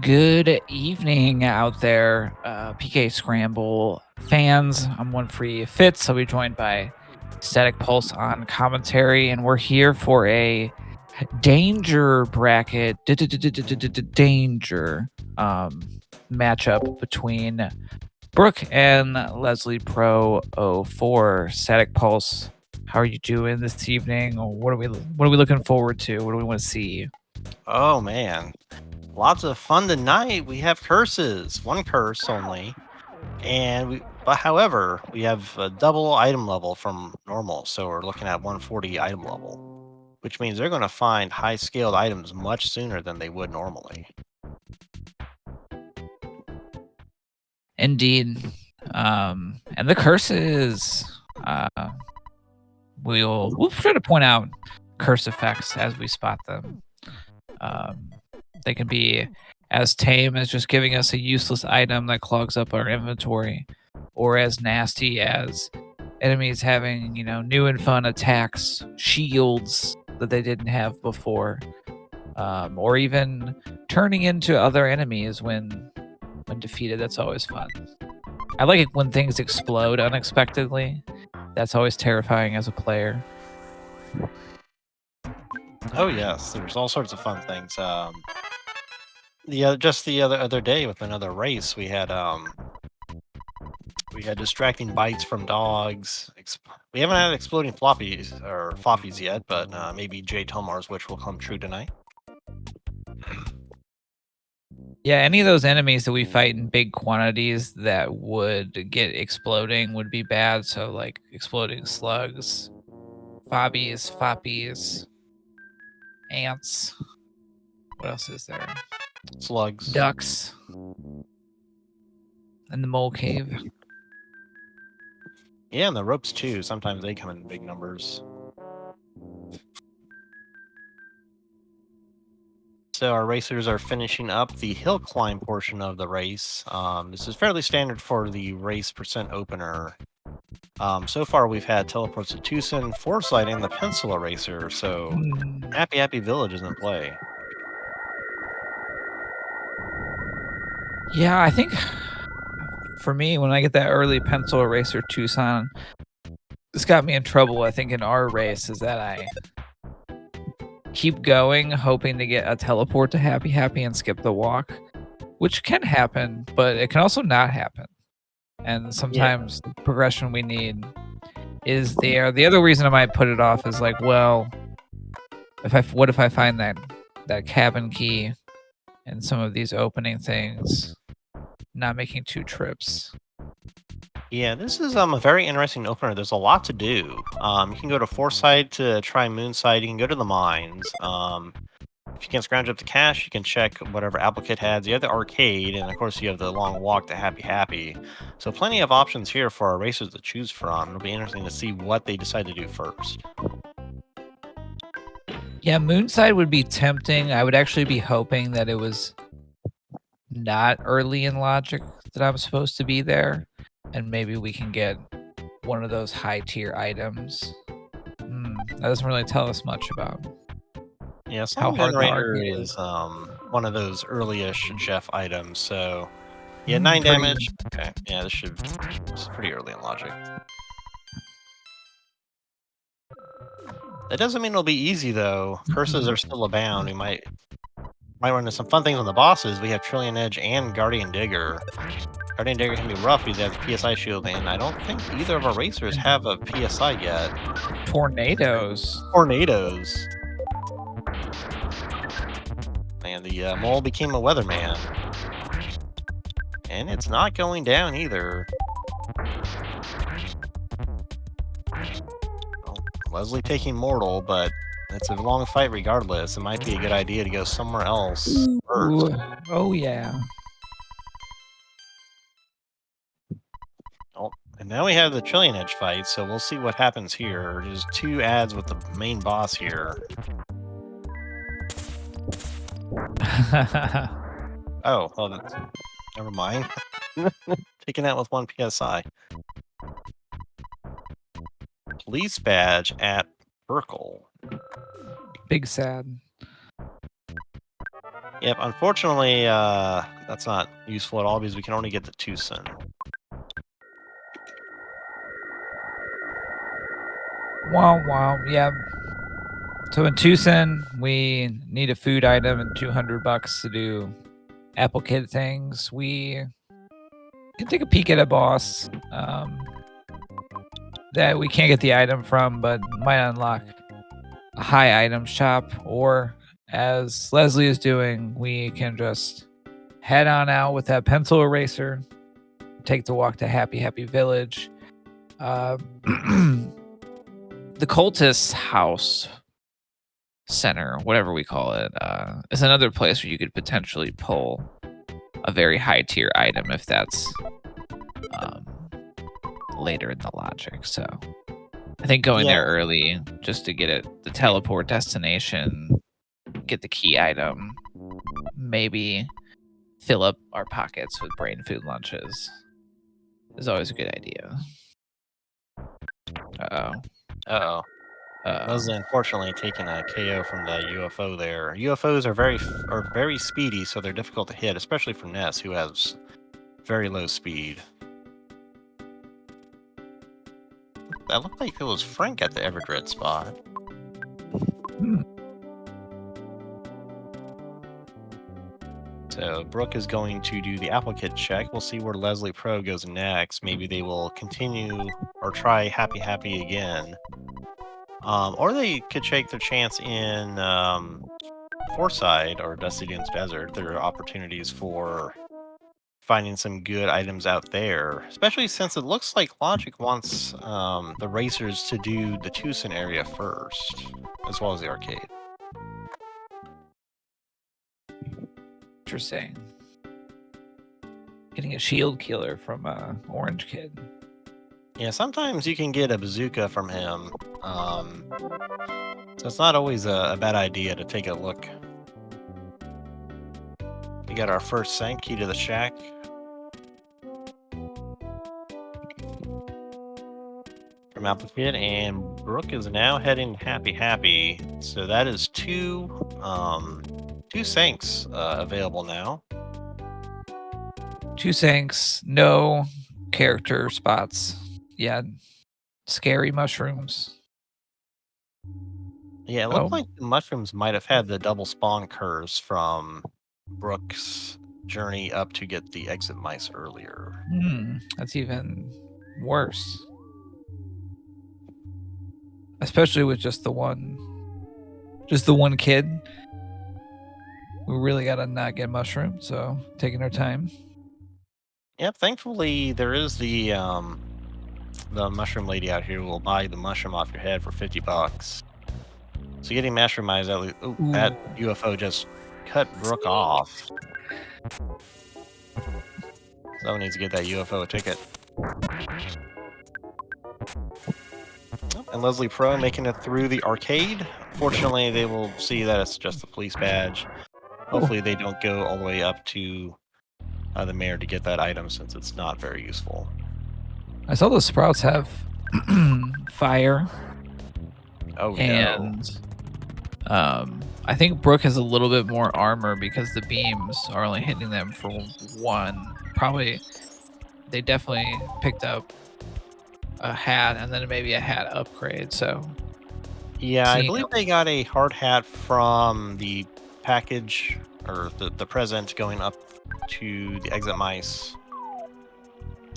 Good evening out there, PK Scramble fans. I'm one free Fitz. I'll be joined by Static Pulse on commentary, and we're here for a danger bracket danger matchup between Brooke and Leslie Pro 04. Static Pulse, how are you doing this evening? What are we looking forward to? What do we want to see? Oh man, lots of fun tonight. We have curses, one curse only, but however, we have a double item level from normal, so we're looking at 140 item level, which means they're going to find high scaled items much sooner than they would normally. Indeed. And the curses, uh, we'll try to point out curse effects as we spot them. Um, they can be as tame as just giving us a useless item that clogs up our inventory, or as nasty as enemies having, new and fun attacks, shields that they didn't have before, or even turning into other enemies when defeated. That's always fun. I like it when things explode unexpectedly. That's always terrifying as a player. Oh yes, there's all sorts of fun things. Just the other day with another race, we had distracting bites from dogs. We haven't had exploding floppies yet, but maybe Jay Tomar's wish will come true tonight. Yeah, any of those enemies that we fight in big quantities that would get exploding would be bad. So, like exploding slugs, foppies, ants. What else is there? Slugs. Ducks in the mole cave. Yeah, and the ropes too. Sometimes they come in big numbers. So our racers are finishing up the hill climb portion of the race. This is fairly standard for the race percent opener. So far we've had teleports to Tucson, Foresight, and the Pencil Eraser. So Happy Village is in play. Yeah, I think for me, when I get that early pencil eraser Tucson, this got me in trouble. I think in our race is that I keep going, hoping to get a teleport to Happy and skip the walk, which can happen, but it can also not happen. And Yeah. sometimes the progression we need is there. The other reason I might put it off is like, well, what if I find that cabin key and some of these opening things, not making 2 trips. Yeah, this is a very interesting opener. There's a lot to do. You can go to Foresight to try Moonside. You can go to the mines. If you can't scrounge up the cash, you can check whatever Apple Kit has. You have the arcade, and of course, you have the long walk to Happy. So, plenty of options here for our racers to choose from. It'll be interesting to see what they decide to do first. Yeah, Moonside would be tempting. I would actually be hoping that it was not early in logic that I'm supposed to be there, and maybe we can get one of those high tier items. That doesn't really tell us much about Yeah, how Song hard the Generator arcade is is. one of those early-ish Jeff items. So, yeah, 9 Pretty. damage. Okay, yeah, this is pretty early in logic. That doesn't mean it'll be easy though. Curses are still abound. We might run into some fun things on the bosses. We have Trillion Edge and Guardian Digger. Guardian Digger can be rough because he has a PSI shield, and I don't think either of our racers have a PSI yet. Tornadoes. Tornadoes. And the mole became a weatherman. And it's not going down either. Well, Leslie taking mortal, but it's a long fight regardless. It might be a good idea to go somewhere else first. Ooh. Oh yeah. Oh, and now we have the Trillion Edge fight, so we'll see what happens here. There's 2 ads with the main boss here. Oh, well, never mind. Taking out with 1 PSI. Police badge at Burkle. Big sad. Yep, unfortunately, that's not useful at all because we can only get the Tucson. Wow, wow, yeah. So in Tucson, we need a food item and $200 to do Apple Kid things. We can take a peek at a boss that we can't get the item from, but might unlock a high item shop. Or as Leslie is doing, we can just head on out with that pencil eraser, take the walk to Happy Happy Village. The cultist house center, whatever we call it, is another place where you could potentially pull a very high tier item if that's um, later in the logic. So I think going Yeah, there early just to get it, the teleport destination, get the key item, maybe fill up our pockets with brain food lunches is always a good idea. Uh-oh. uh-oh. Uh-oh. Leslie unfortunately taking a KO from the UFO there. UFOs are very speedy, so they're difficult to hit, especially for Ness, who has very low speed. That looked like it was Frank at the Everdred spot. Hmm. So Brooke is going to do the applicant check. We'll see where Leslie Pro goes next. Maybe they will continue or try Happy Happy again. Or they could take their chance in Foreside or Dusty Dunes Desert. There are opportunities for finding some good items out there, especially since it looks like Logic wants the racers to do the Tucson area first, as well as the arcade. Interesting. Getting a shield killer from Orange Kid. Yeah, sometimes you can get a bazooka from him, so it's not always a bad idea to take a look. We got our first sank key to the shack. From Applicant, and Brooke is now heading Happy Happy. So that is two sanks available now. 2 sinks, no character spots. Yeah, scary mushrooms. Yeah, it Oh. looked like the mushrooms might have had the double spawn curse from Brooke's journey up to get the exit mice earlier. That's even worse. Especially with just the one kid. We really gotta not get mushroomed, so taking our time. Yep, thankfully there is the mushroom lady out here who will buy the mushroom off your head for $50. So getting mushroom eyes at least. Ooh, that UFO just cut Brooke off. Someone needs to get that UFO a ticket. And Leslie Pro making it through the arcade. Fortunately, they will see that it's just the police badge. Hopefully, they don't go all the way up to the mayor to get that item since it's not very useful. I saw the sprouts have fire. Oh, and no. I think Brooke has a little bit more armor because the beams are only hitting them for 1. Probably, they definitely picked up a hat and then maybe a hat upgrade. So Yeah, I believe they got a hard hat from the package or the present going up to the exit mice.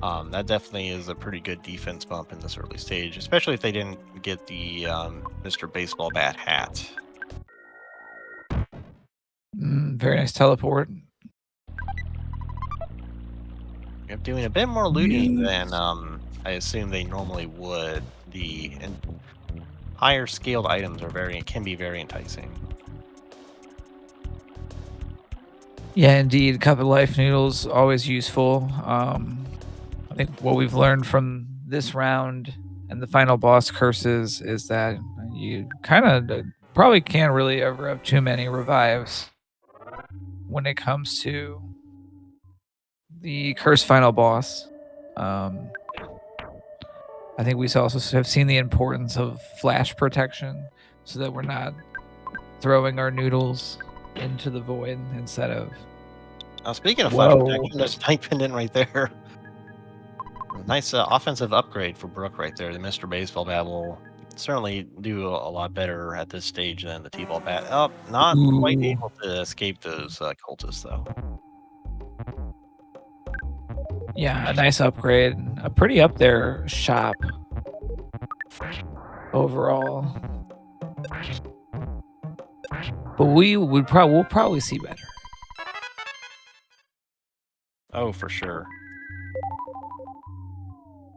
That definitely is a pretty good defense bump in this early stage, especially if they didn't get the Mr. Baseball Bat hat. Very nice teleport. Yep, doing a bit more looting than I assume they normally would. The higher scaled items are can be very enticing. Yeah, indeed. Cup of life noodles always useful. I think what we've learned from this round and the final boss curses is that you kind of probably can't really ever have too many revives when it comes to the curse final boss. I think we also have seen the importance of flash protection so that we're not throwing our noodles into the void instead of. Speaking of flash Whoa. protection, there's a Night Pendant right there. Nice offensive upgrade for Brooke right there. The Mr. Baseball Bat will certainly do a lot better at this stage than the T-Ball Bat. Oh, not quite Ooh. able to escape those cultists, though. Yeah, a nice upgrade. A pretty up there shop overall. But we'll probably see better. Oh, for sure.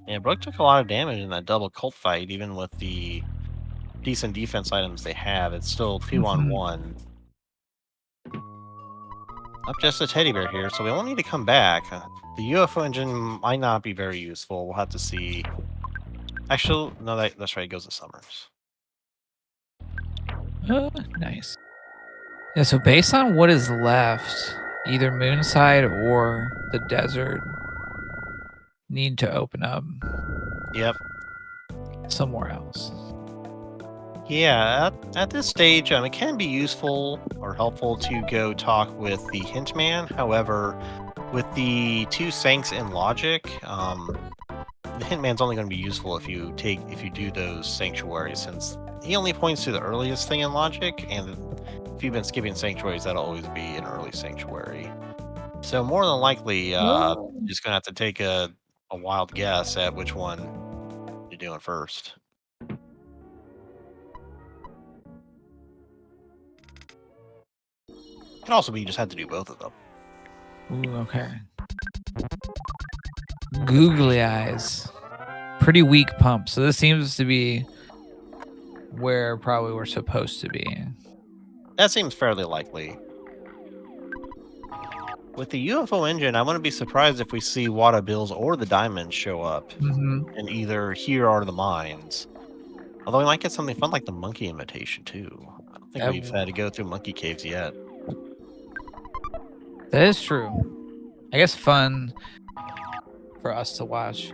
Yeah, Brooke took a lot of damage in that double cult fight, even with the decent defense items they have. It's still 2-on-1. Up just a teddy bear here, so we won't need to come back. The UFO engine might not be very useful. We'll have to see. Actually, no, that's right. It goes to Summers. Nice. Yeah, so based on what is left, either Moonside or the desert need to open up Yep. somewhere else. Yeah, at this stage, it can be useful or helpful to go talk with the Hint Man. However, with the two Sanks in Logic, the Hint Man's only going to be useful if you do those sanctuaries, since he only points to the earliest thing in Logic, and if you've been skipping sanctuaries, that'll always be an early sanctuary. So more than likely, you're just going to have to take a wild guess at which one you're doing first. Could also be you just have to do both of them. Ooh, okay. Googly eyes. Pretty weak pump. So this seems to be where probably we're supposed to be. That seems fairly likely. With the UFO engine, I wouldn't be surprised if we see Wada Bills or the Diamonds show up in either here or the mines. Although we might get something fun like the monkey invitation too. I don't think we've had to go through monkey caves yet. That is true. I guess fun for us to watch.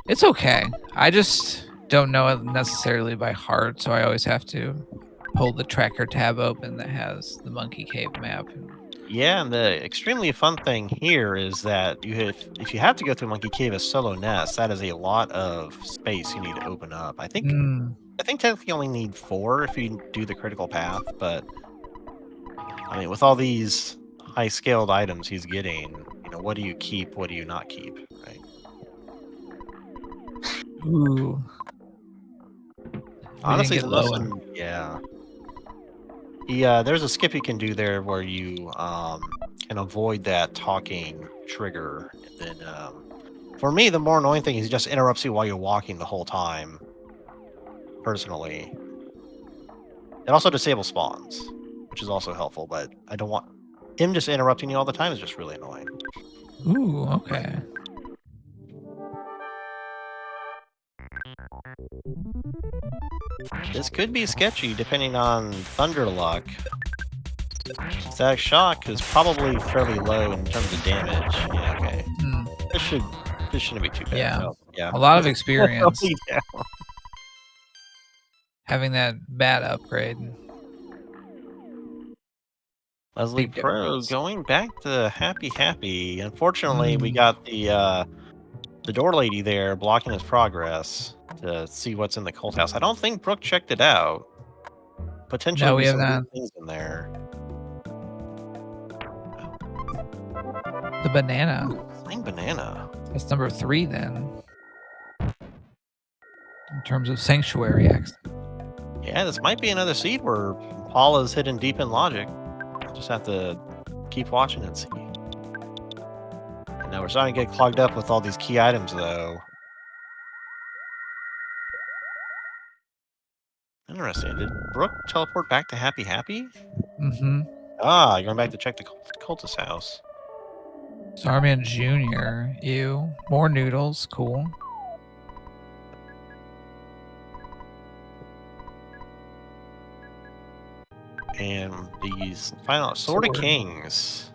It's okay. I just don't know it necessarily by heart, so I always have to pull the tracker tab open that has the monkey cave map. Yeah, and the extremely fun thing here is that if you have to go through Monkey Cave as solo nest, that is a lot of space you need to open up. I think technically you only need 4 if you do the critical path, but I mean, with all these high-scaled items he's getting, what do you keep, what do you not keep, right? Ooh. Honestly, yeah. There's a skip you can do there where you can avoid that talking trigger. And then, for me, the more annoying thing is he just interrupts you while you're walking the whole time. Personally, it also disables spawns, which is also helpful. But I don't want him just interrupting you all the time. Is just really annoying. Ooh, okay. This could be sketchy depending on Thunder Luck. Static Shock is probably fairly low in terms of damage. Yeah, okay. This shouldn't be too bad. Yeah. No, yeah. A lot of experience. Yeah. Having that bat upgrade. Leslie Pro going back to Happy. Unfortunately, we got the door lady there blocking his progress to see what's in the cult house. I don't think Brooke checked it out. Potentially, No, we have some not. things in there. The banana. Plain banana. That's number 3 then. In terms of sanctuary access. Yeah, this might be another seed where Paula's hidden deep in logic. Just have to keep watching and see. And now we're starting to get clogged up with all these key items, though. Interesting. Did Brooke teleport back to Happy? Ah, you're going back to check the cultist house. Starman Jr. Ew. More noodles. Cool. And these final Sword of Kings.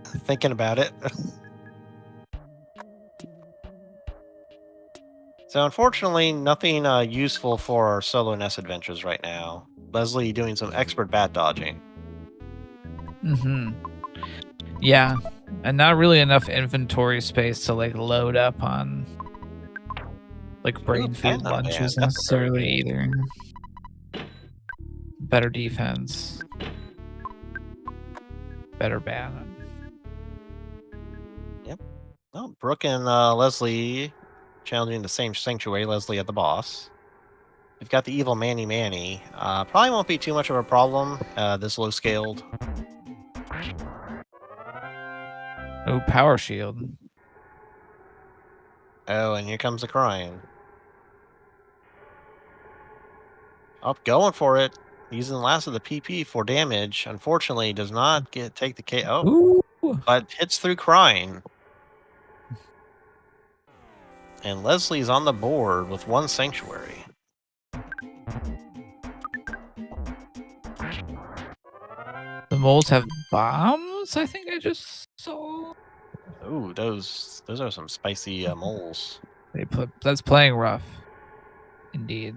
Thinking about it. So unfortunately, nothing useful for our solo nest adventures right now. Leslie doing some expert bat dodging. Mm-hmm. Yeah, and not really enough inventory space to like load up on like brain food Platinum Band, lunches that's necessarily great. either. Better defense. Better ban. Yep. Well, Brooke and Leslie challenging the same sanctuary. Leslie at the boss. We've got the evil Manny Manny. Probably won't be too much of a problem. This low scaled. Oh, power shield. Oh, and here comes the crying. Up, going for it. Using the last of the PP for damage. Unfortunately, does not take the KO. Ooh. But hits through crying. And Leslie's on the board with one sanctuary. The moles have bombs, I think I just saw. Ooh, those are some spicy moles. That's playing rough. Indeed.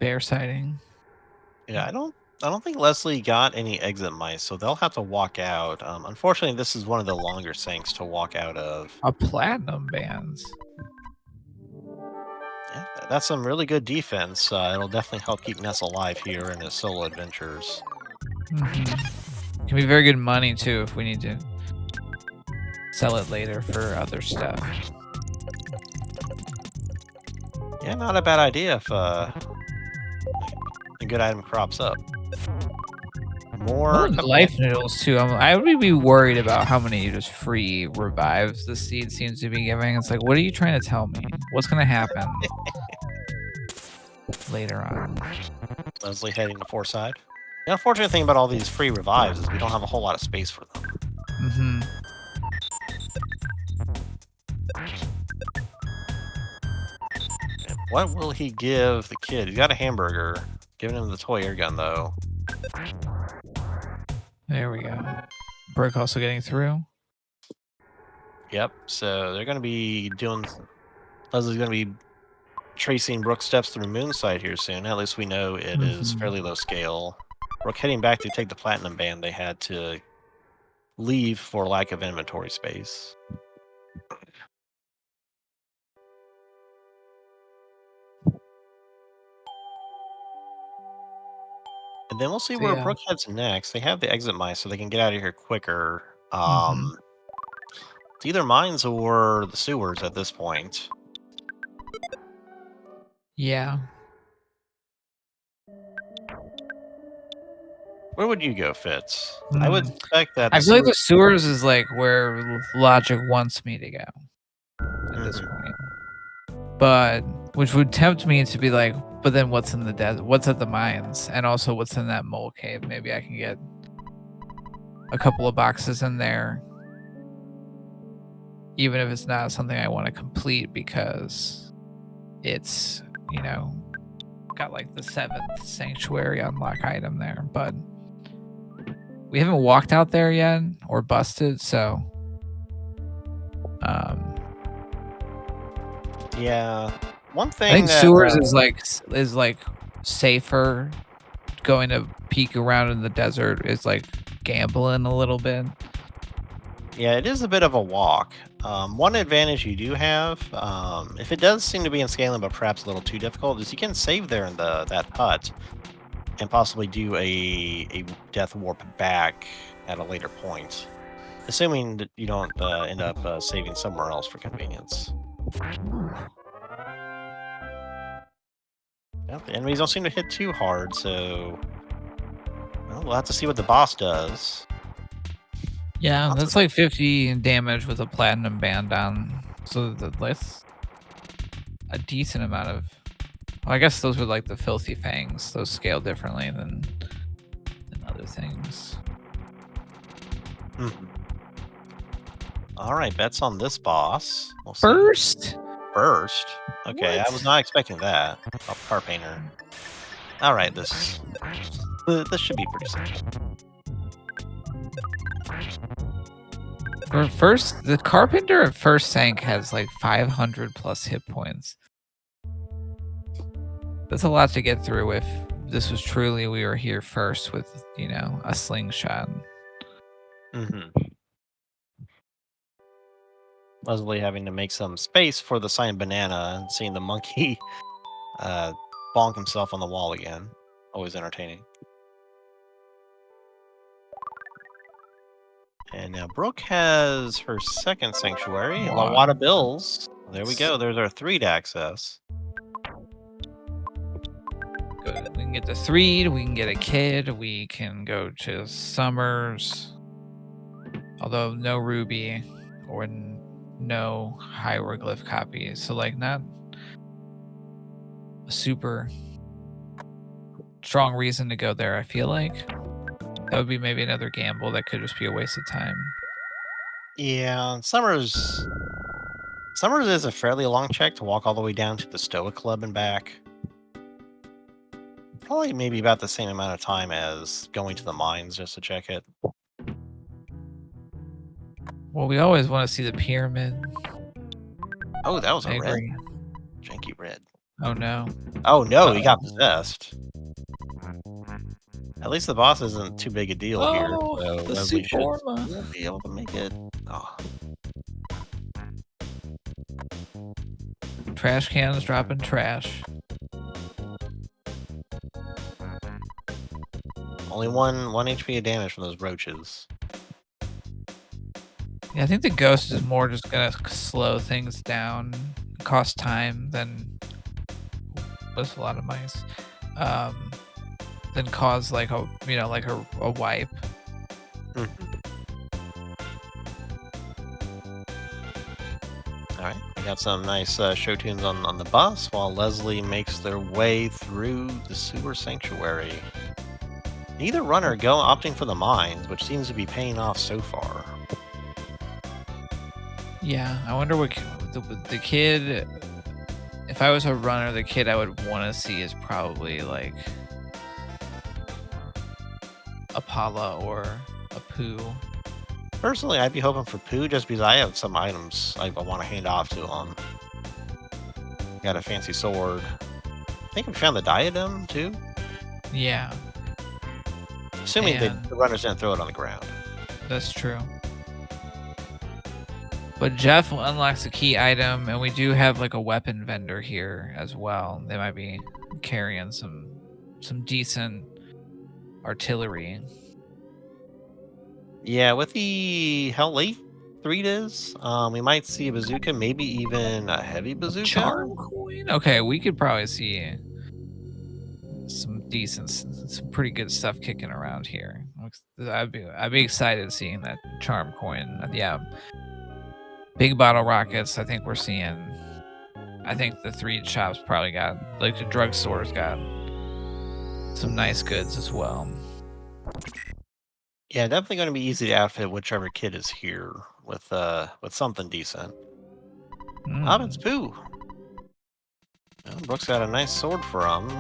Bear sighting. Yeah, I don't think Leslie got any exit mice, so they'll have to walk out. Unfortunately, this is one of the longer sinks to walk out of. A platinum bands. Yeah, that's some really good defense. It'll definitely help keep Ness alive here in his solo adventures. Mm-hmm. Can be very good money too if we need to sell it later for other stuff. Yeah, not a bad idea if a good item crops up. More life noodles too. I would be worried about how many just free revives the seed seems to be giving. It's like, what are you trying to tell me? What's gonna happen later on? Leslie heading to Foreside. The unfortunate thing about all these free revives is we don't have a whole lot of space for them. Mm-hmm. And what will he give the kid? He's got a hamburger. Giving him the toy air gun, though. There we go. Brooke also getting through. Yep, so they're going to be doing... Leslie's going to be tracing Brooke's steps through Moonside here soon. At least we know it is fairly low scale. Brooke heading back to take the Platinum Band they had to leave for lack of inventory space. And then we'll see where Brooke heads next. They have the exit mice, so they can get out of here quicker. It's either mines or the sewers at this point. Yeah. Where would you go, Fitz? I would suspect that I feel like the sewers is like where logic wants me to go at this point. But which would tempt me to be like, but then what's in the desert? What's at the mines? And also what's in that mole cave? Maybe I can get a couple of boxes in there. Even if it's not something I want to complete because it's, you know, got like the 7th sanctuary unlock item there. But we haven't walked out there yet or busted, so yeah. One thing I think sewers is like safer. Going to peek around in the desert is like gambling a little bit. Yeah, it is a bit of a walk. One advantage you do have, if it does seem to be in scaling, but perhaps a little too difficult, is you can save there in that hut and possibly do a death warp back at a later point, assuming that you don't end up saving somewhere else for convenience. Yep, the enemies don't seem to hit too hard, so we'll have to see what the boss does. Yeah, that's like 50 damage with a platinum band on, so that's a decent amount of. Well, I guess those were like the filthy fangs. Those scale differently than other things. All right, bets on this boss. We'll Burst. Burst. Okay, What? I was not expecting that. Oh, car painter. All right, this should be pretty simple. For first, the carpenter at first sank has like 500 plus hit points. That's a lot to get through if this was truly we were here first with, a slingshot. Leslie having to make some space for the cyan banana and seeing the monkey bonk himself on the wall again. Always entertaining. And now Brooke has her second sanctuary, Lawada Bills. There we go. There's our 3 to access. Good. We can get the 3, we can get a kid, we can go to Summers. Although no Ruby or no hieroglyph copy. So like not a super strong reason to go there, I feel like. That would be maybe another gamble that could just be a waste of time. Yeah, Summers is a fairly long check to walk all the way down to the Stoic Club and back. Probably maybe about the same amount of time as going to the mines just to check it. Well, we always want to see the pyramid. Oh, that was I a red? agree. Janky red. Oh no. Oh no, he got possessed. At least the boss isn't too big a deal here. Oh, So the Leslie should Suforma. be able to make it. Oh. Trash cans dropping trash. Only one HP of damage from those roaches. Yeah, I think the ghost is more just gonna slow things down, cost time than with a lot of mice. Than cause like a wipe. All right, we got some nice show tunes on the bus while Leslie makes their way through the sewer sanctuary. Neither runner opting for the mines, which seems to be paying off so far. Yeah, I wonder what the kid. If I was a runner, the kid I would want to see is probably like a Paula or a Pooh. Personally, I'd be hoping for Pooh just because I have some items I want to hand off to him. Got a fancy sword. I think we found the diadem too. Yeah. Assuming the runners didn't throw it on the ground. That's true. But Jeff unlocks a key item, and we do have like a weapon vendor here as well. They might be carrying some decent artillery. Yeah, with the how late 3 it is, we might see a bazooka, maybe even a heavy bazooka. Charm coin? Okay, we could probably see some pretty good stuff kicking around here. I'd be excited seeing that charm coin. Yeah. Big bottle rockets, I think we're seeing. I think the 3 shops probably got, like the drugstores got some nice goods as well. Yeah, definitely going to be easy to outfit whichever kid is here with something decent. It's Pooh. Well, Brooke's got a nice sword for him.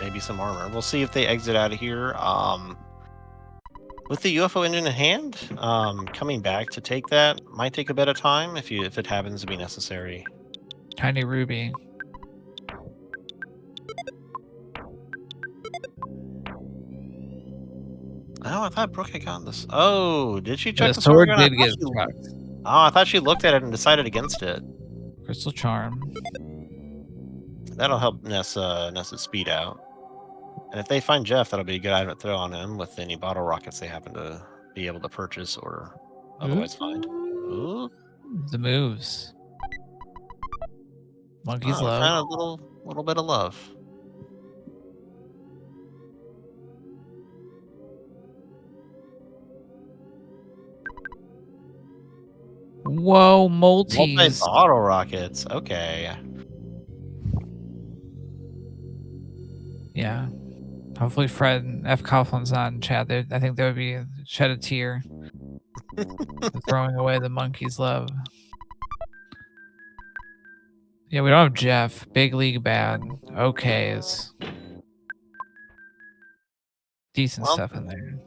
Maybe some armor. We'll see if they exit out of here. With the UFO engine in hand, coming back to take that might take a bit of time if it happens to be necessary. Tiny Ruby. Oh, I thought Brooke had gotten this. Oh, did she check The the sword gun? did get struck. Oh, I thought she looked at it and decided against it. Crystal Charm. That'll help Ness's speed out. And if they find Jeff, that'll be a good item to throw on him with any bottle rockets they happen to be able to purchase or otherwise find. Ooh. The moves. Monkey's love. Found a little bit of love. Whoa, multis. Multi-bottle rockets. Okay. Yeah. Hopefully Fred and F. Coughlin's not in chat. I think there would be shed a tear. Throwing away the monkey's love. Yeah, we don't have Jeff. Big league bad. Okay, it's decent stuff in there.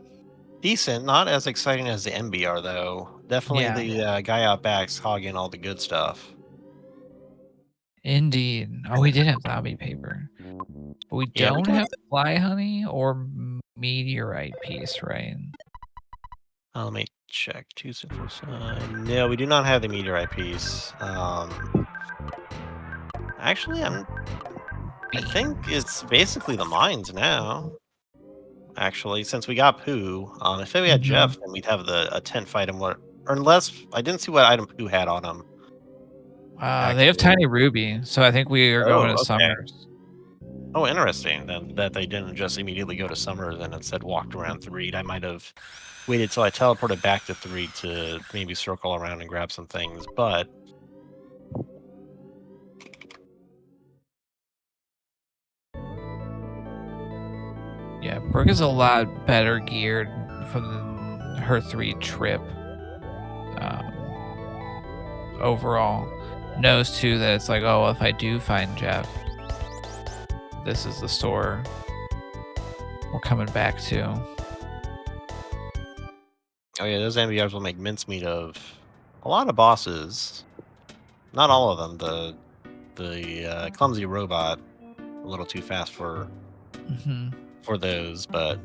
Decent, not as exciting as the MBR though. Definitely the guy out back's hogging all the good stuff. Indeed. Oh, we did have zombie paper. But we Yeah, we don't got. have fly honey or meteorite piece, right? Let me check. Two simple sign. No, we do not have the meteorite piece. Actually, I think Beans. it's basically the mines now. Actually, since we got Pooh, if we had Mhm. Jeff, then we'd have a tent fight him. Or unless I didn't see what item Pooh had on him. They have Actually. Tiny Ruby, so I think we are going Oh, to okay. Summers. Oh, interesting. Then that they didn't just immediately go to Summers and instead walked around Threed. I might have waited till I teleported back to Threed to maybe circle around and grab some things. But Yeah, Brooke is a lot better geared for her 3 trip. Um, Overall, knows too that it's like, oh, if I do find Jeff, this is the store we're coming back to. oh yeah, those NBRs will make mincemeat of a lot of bosses. Not all of them. The clumsy robot a little too fast Hmm. for those, but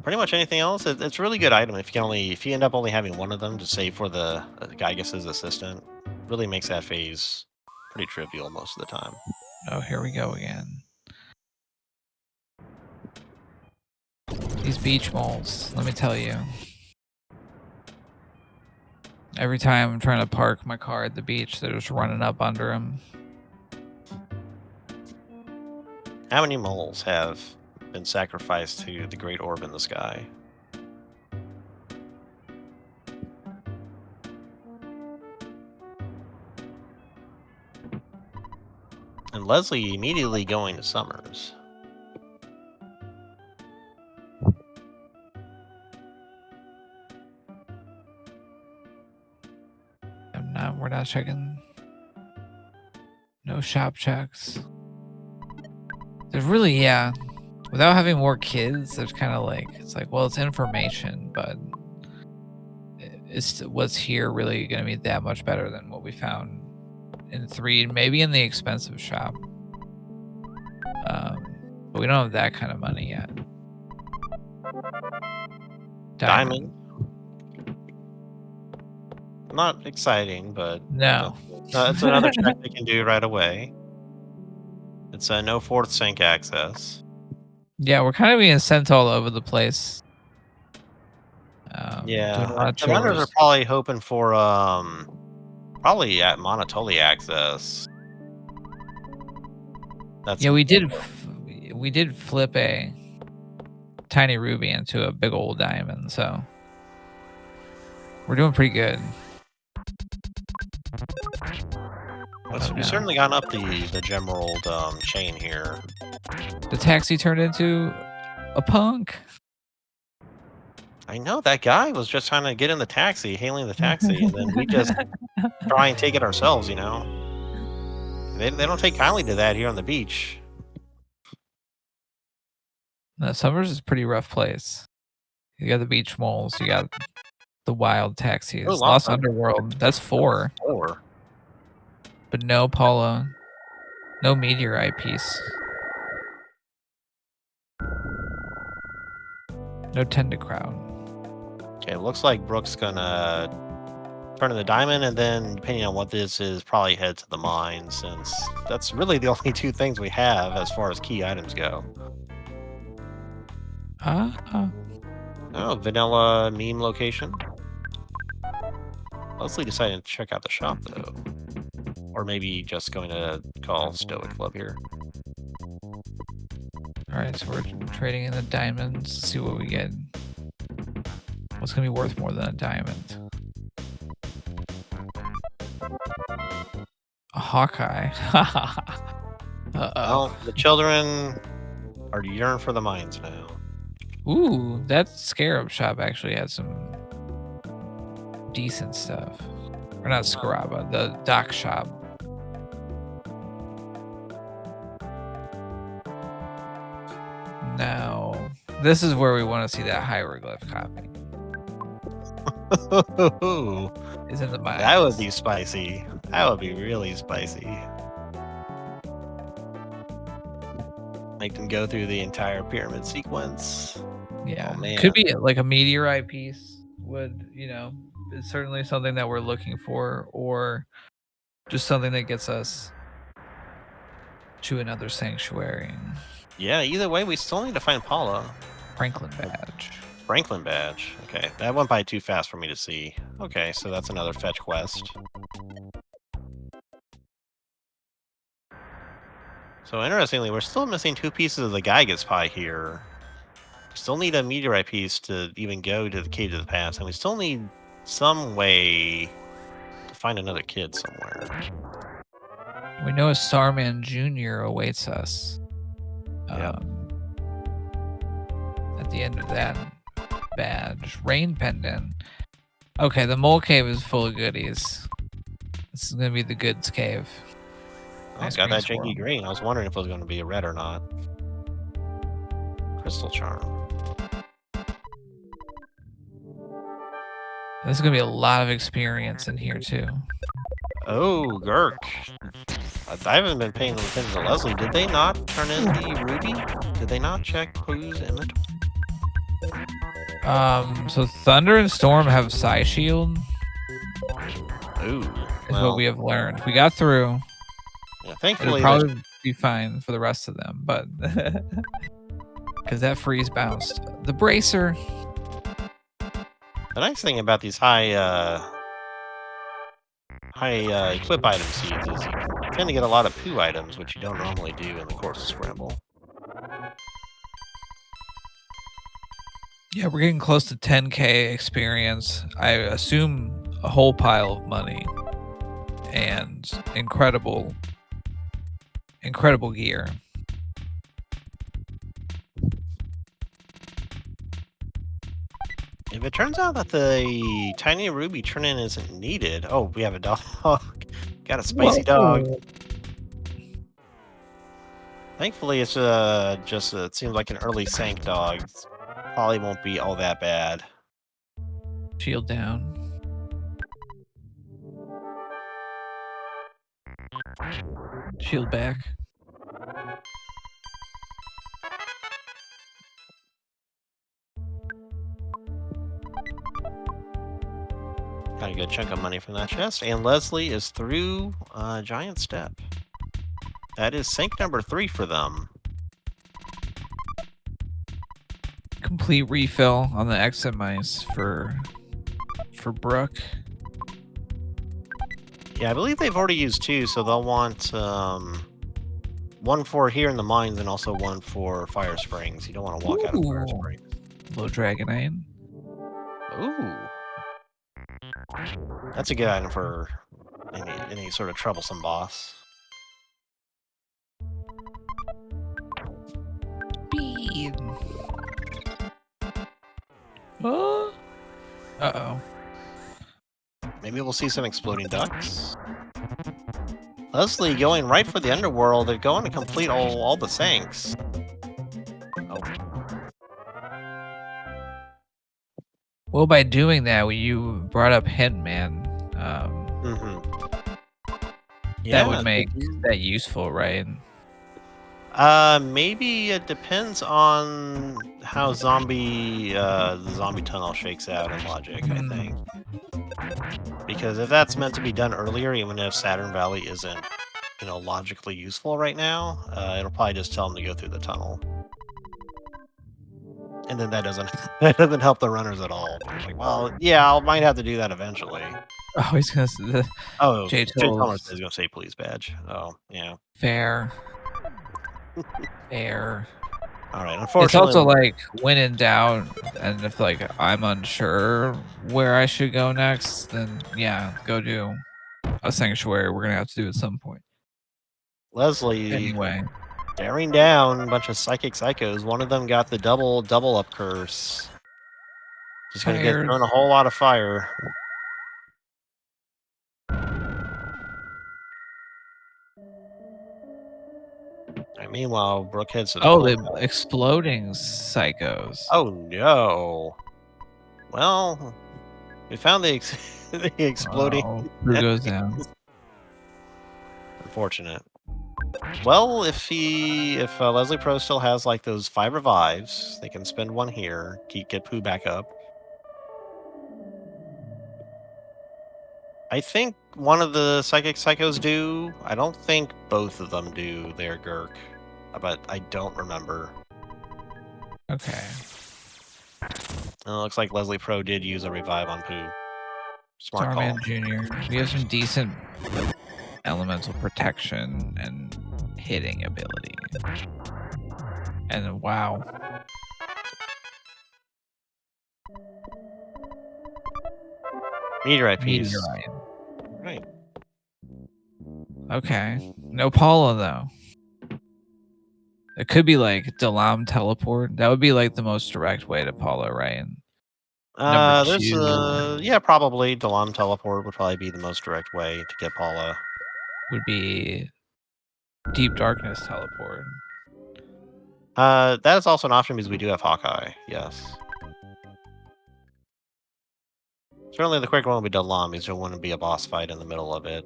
pretty much anything else, it's a really good item. If you end up only having one of them, just say for the Gygas's assistant, really makes that phase pretty trivial most of the time. Oh, here we go again. These beach moles, let me tell you. Every time I'm trying to park my car at the beach, they're just running up under them. How many moles have been sacrificed to the great orb in the sky? And Leslie immediately going to Summers. We're not checking. No shop checks. There's really, yeah. Without having more kids, there's kind of like, it's like, well, it's information, but is what's here really going to be that much better than what we found in 3, maybe in the expensive shop? But we don't have that kind of money yet. Diamond. Diamond. Not exciting, but No. that's another check they can do right away. It's a no fourth sync access. Yeah, we're kind of being sent all over the place. Doing a Yeah, lot of the vendors are chores. probably hoping for probably at Monotoli access. That's Yeah, we did flip a tiny ruby into a big old diamond, so we're doing pretty good. Oh, we've no. certainly gone up the Gemerald chain here. The taxi turned into a punk. I know that guy was just trying to get in the taxi, hailing the taxi, and then we just try and take it ourselves. They don't take kindly to that here on the beach. No, Summers is a pretty rough place. You got the beach moles, you got the wild Oh, taxis, Lost Lost Under Underworld. That's 4, 4. but no Paula, no meteorite piece, no Tendacrown. Okay, it looks like Brooke's gonna turn in the diamond, and then depending on what this is, probably head to the mine, since that's really the only two things we have as far as key items go. Oh, vanilla meme location. Leslie decided to check out the shop though, or maybe just going to call Stoic Club here. All right, so we're trading in the diamonds. See what we get. What's gonna be worth more than a diamond? A Hawkeye. Uh-oh. Well, the children are yearn for the mines now. Ooh, that Scarab shop actually had some decent stuff. Or not Scaraba, the dock shop. Now, this is where we want to see that hieroglyph copy. Is in the mines. That would be spicy. That would be really spicy. Make them go through the entire pyramid sequence. Yeah, Oh, man. could be like a meteorite piece would, it's certainly something that we're looking for, or just something that gets us to another sanctuary. Yeah, either way, we still need to find Paula. Franklin badge. Franklin badge. Okay, that went by too fast for me to see. Okay, so that's another fetch quest. So interestingly, we're still missing 2 pieces of the Gygas pie here. We still need a meteorite piece to even go to the Cave of the Past, and we still need some way to find another kid somewhere. We know a Starman Jr. awaits us. Yep. At the end of that badge. Rain pendant. Okay, the mole cave is full of goodies. This is gonna be the goods cave. I got that janky green. I was wondering if it was going to be a red or not. Crystal charm. There's gonna be a lot of experience in here too. Oh, Gurk. I haven't been paying attention to Leslie. Did they not turn in the ruby? Did they not check who's inventory? So Thunder and Storm have Psy Shield. Ooh. Is what we have learned. We got through. Yeah, thankfully, it'll probably be fine for the rest of them, but because that freeze bounced. The bracer. The nice thing about these high equip item seeds is you tend to get a lot of poo items, which you don't normally do in the course of Scramble. Yeah, we're getting close to 10K experience. I assume a whole pile of money and incredible gear. If it turns out that the tiny ruby turn-in isn't needed, oh, we have a dog. Got a spicy dog. Thankfully, it's just it seems like an early sank dog. Probably won't be all that bad. Shield down. Shield back. Got a good chunk of money from that chest. And Leslie is through Giant Step. That is sync number 3 for them. Complete refill on the exit mice for Brooke. Yeah, I believe they've already used 2, so they'll want 1 for here in the mines and also 1 for Fire Springs. You don't want to walk out of Fire Springs. Low Dragonite. Ooh. That's a good item for any sort of troublesome boss. Bean. Oh. Uh-oh. Maybe we'll see some exploding ducks. Leslie going right for the underworld. They're going to complete all the sanks. Oh. Well, by doing that, you brought up Hitman. Yeah, that would make that useful, right? Maybe it depends on how the zombie tunnel shakes out in logic, I think. Because if that's meant to be done earlier, even if Saturn Valley isn't, logically useful right now, it'll probably just tell them to go through the tunnel. And then that doesn't help the runners at all. Like, well, yeah, I might have to do that eventually. Oh, he's gonna say Jay Thomas is gonna say please badge. Oh, yeah. Fair. Fair. All right, unfortunately. It's also like when in doubt, and if I'm unsure where I should go next, then yeah, go do a sanctuary. We're gonna have to do at some point. Leslie. Anyway. Staring down a bunch of psychic psychos. One of them got the double up curse. Just gonna get thrown a whole lot of fire. Meanwhile, Brooke heads to the the exploding psychos. Oh no. Well, we found the exploding. Who goes down? Unfortunate. Well, if Leslie Pro still has like those 5 revives, they can spend one here, get Pooh back up. I think one of the Psychic Psychos do. I don't think both of them do their Gurk, but I don't remember. Okay. It looks like Leslie Pro did use a revive on Pooh. Smart call. Starman Jr. We have some decent elemental protection and hitting ability. And wow. Meteorite piece. Meteorite. Right. Okay. No Paula, though. It could be like Dalam teleport. That would be like the most direct way to Paula, right? Number There's 2 yeah, probably Dalam teleport would probably be the most direct way to get Paula. would be Deep Darkness teleport. That is also an option because we do have Hawkeye. Yes. Certainly, the quick one would be Dalam because there wouldn't be a boss fight in the middle of it.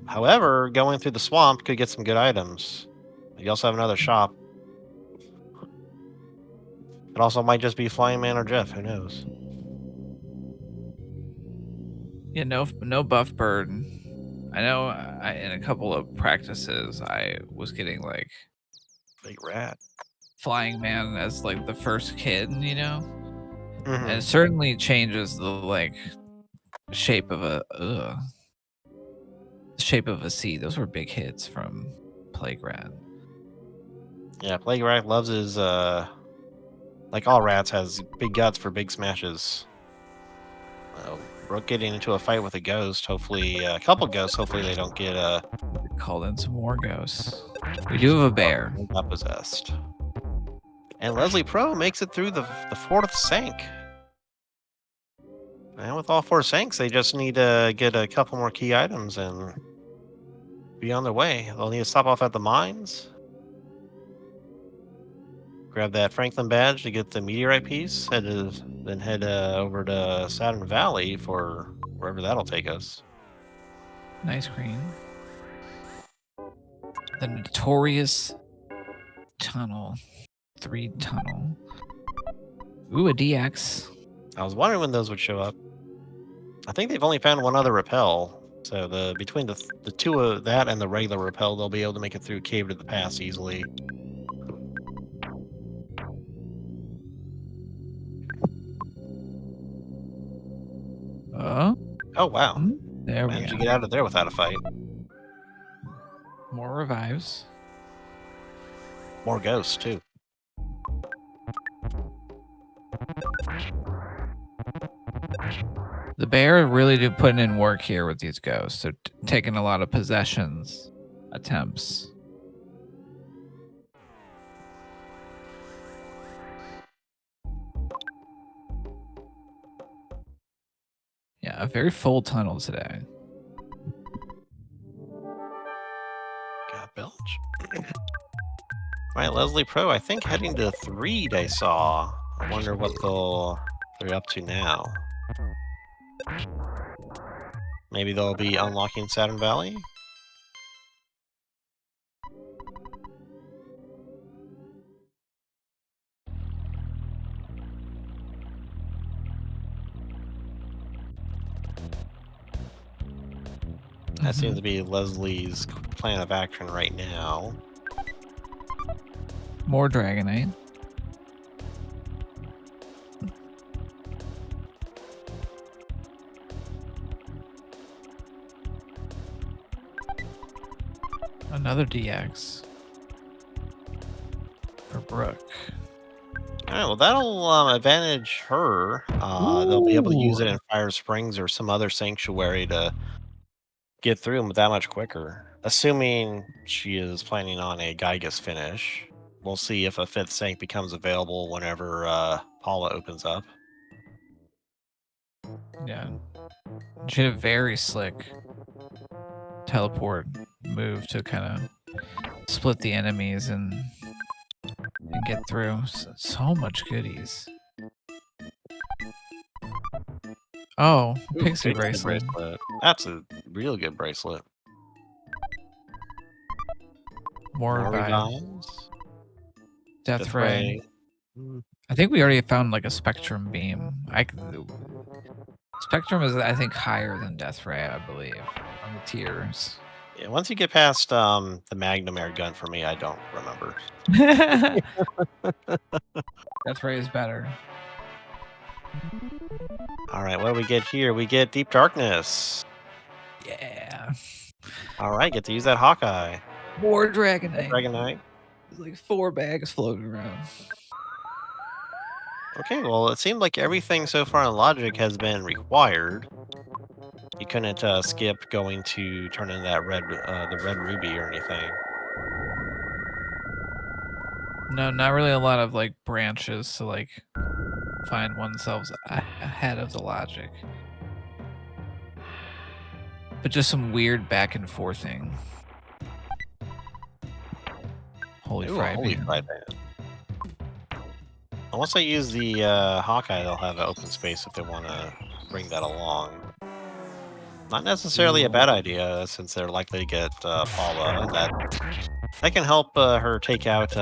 However, going through the swamp could get some good items. You also have another shop. It also might just be Flying Man or Jeff. Who knows? Yeah, no buff bird. I know in a couple of practices I was getting like Big rat. Flying Man as like the first kid, you know? And it Mm-hmm. certainly changes the like shape of a sea. Those were big hits from Plague Rat. Yeah, Plague Rat loves his like all rats, has big guts for big smashes. Brooke getting into a fight with a ghost. Hopefully, a couple ghosts. Hopefully, they don't get Called in some more ghosts. We do have a bear. got possessed. And Leslie Pro makes it through the 4th Sank. And with all 4 Sanks, they just need to get a couple more key items and be on their way. They'll need to stop off at the mines, grab that Franklin badge to get the meteorite piece, then head over to Saturn Valley for wherever that'll take us. Nice green. The notorious tunnel. 3 tunnel. Ooh, a DX. I was wondering when those would show up. I think they've only found one other rappel, so between the 2 of that and the regular rappel, they'll be able to make it through Cave to the Pass easily. Oh wow! There we Managed go. to get out of there without a fight. More revives. More ghosts too. The bear really do putting in work here with these ghosts. They're taking a lot of possessions attempts. Yeah, a very full tunnel today. God, Belch. Right, Leslie Pro, I think heading to 3 they saw. I wonder what they're up to now. Maybe they'll be unlocking Saturn Valley? That seems to be Leslie's plan of action right now. More Dragonite. Another DX for Brooke. All right, well, that'll advantage her. They'll be able to use it in Fire Springs or some other sanctuary to get through them that much quicker. Assuming she is planning on a Gygas finish. We'll see if a 5th Sank becomes available whenever Paula opens up. Yeah. She had a very slick teleport move to kind of split the enemies and get through. So much goodies. Oh, Pixie bracelet. That's a real good bracelet. More More revives. revives. Death Ray. Mm. I think we already found like a Spectrum Beam. Spectrum is, I think, higher than Death Ray, I believe, on the tiers. Yeah, once you get past the Magnum air gun for me, I don't remember. Death Ray is better. All right, what do we get here? We get Deep Darkness. Yeah. All right, get to use that Hawkeye. More Dragonite. Dragonite. There's like 4 bags floating around. Okay, well, it seemed like everything so far in Logic has been required. You couldn't skip going to turn in that the red ruby or anything. No, not really a lot of like branches to like find oneself ahead of the logic. But just some weird back and forthing. Holy fry pan. Once they use the Hawkeye, they'll have an open space if they want to bring that along. Not necessarily a bad idea, since they're likely to get Paula, and that can help her take out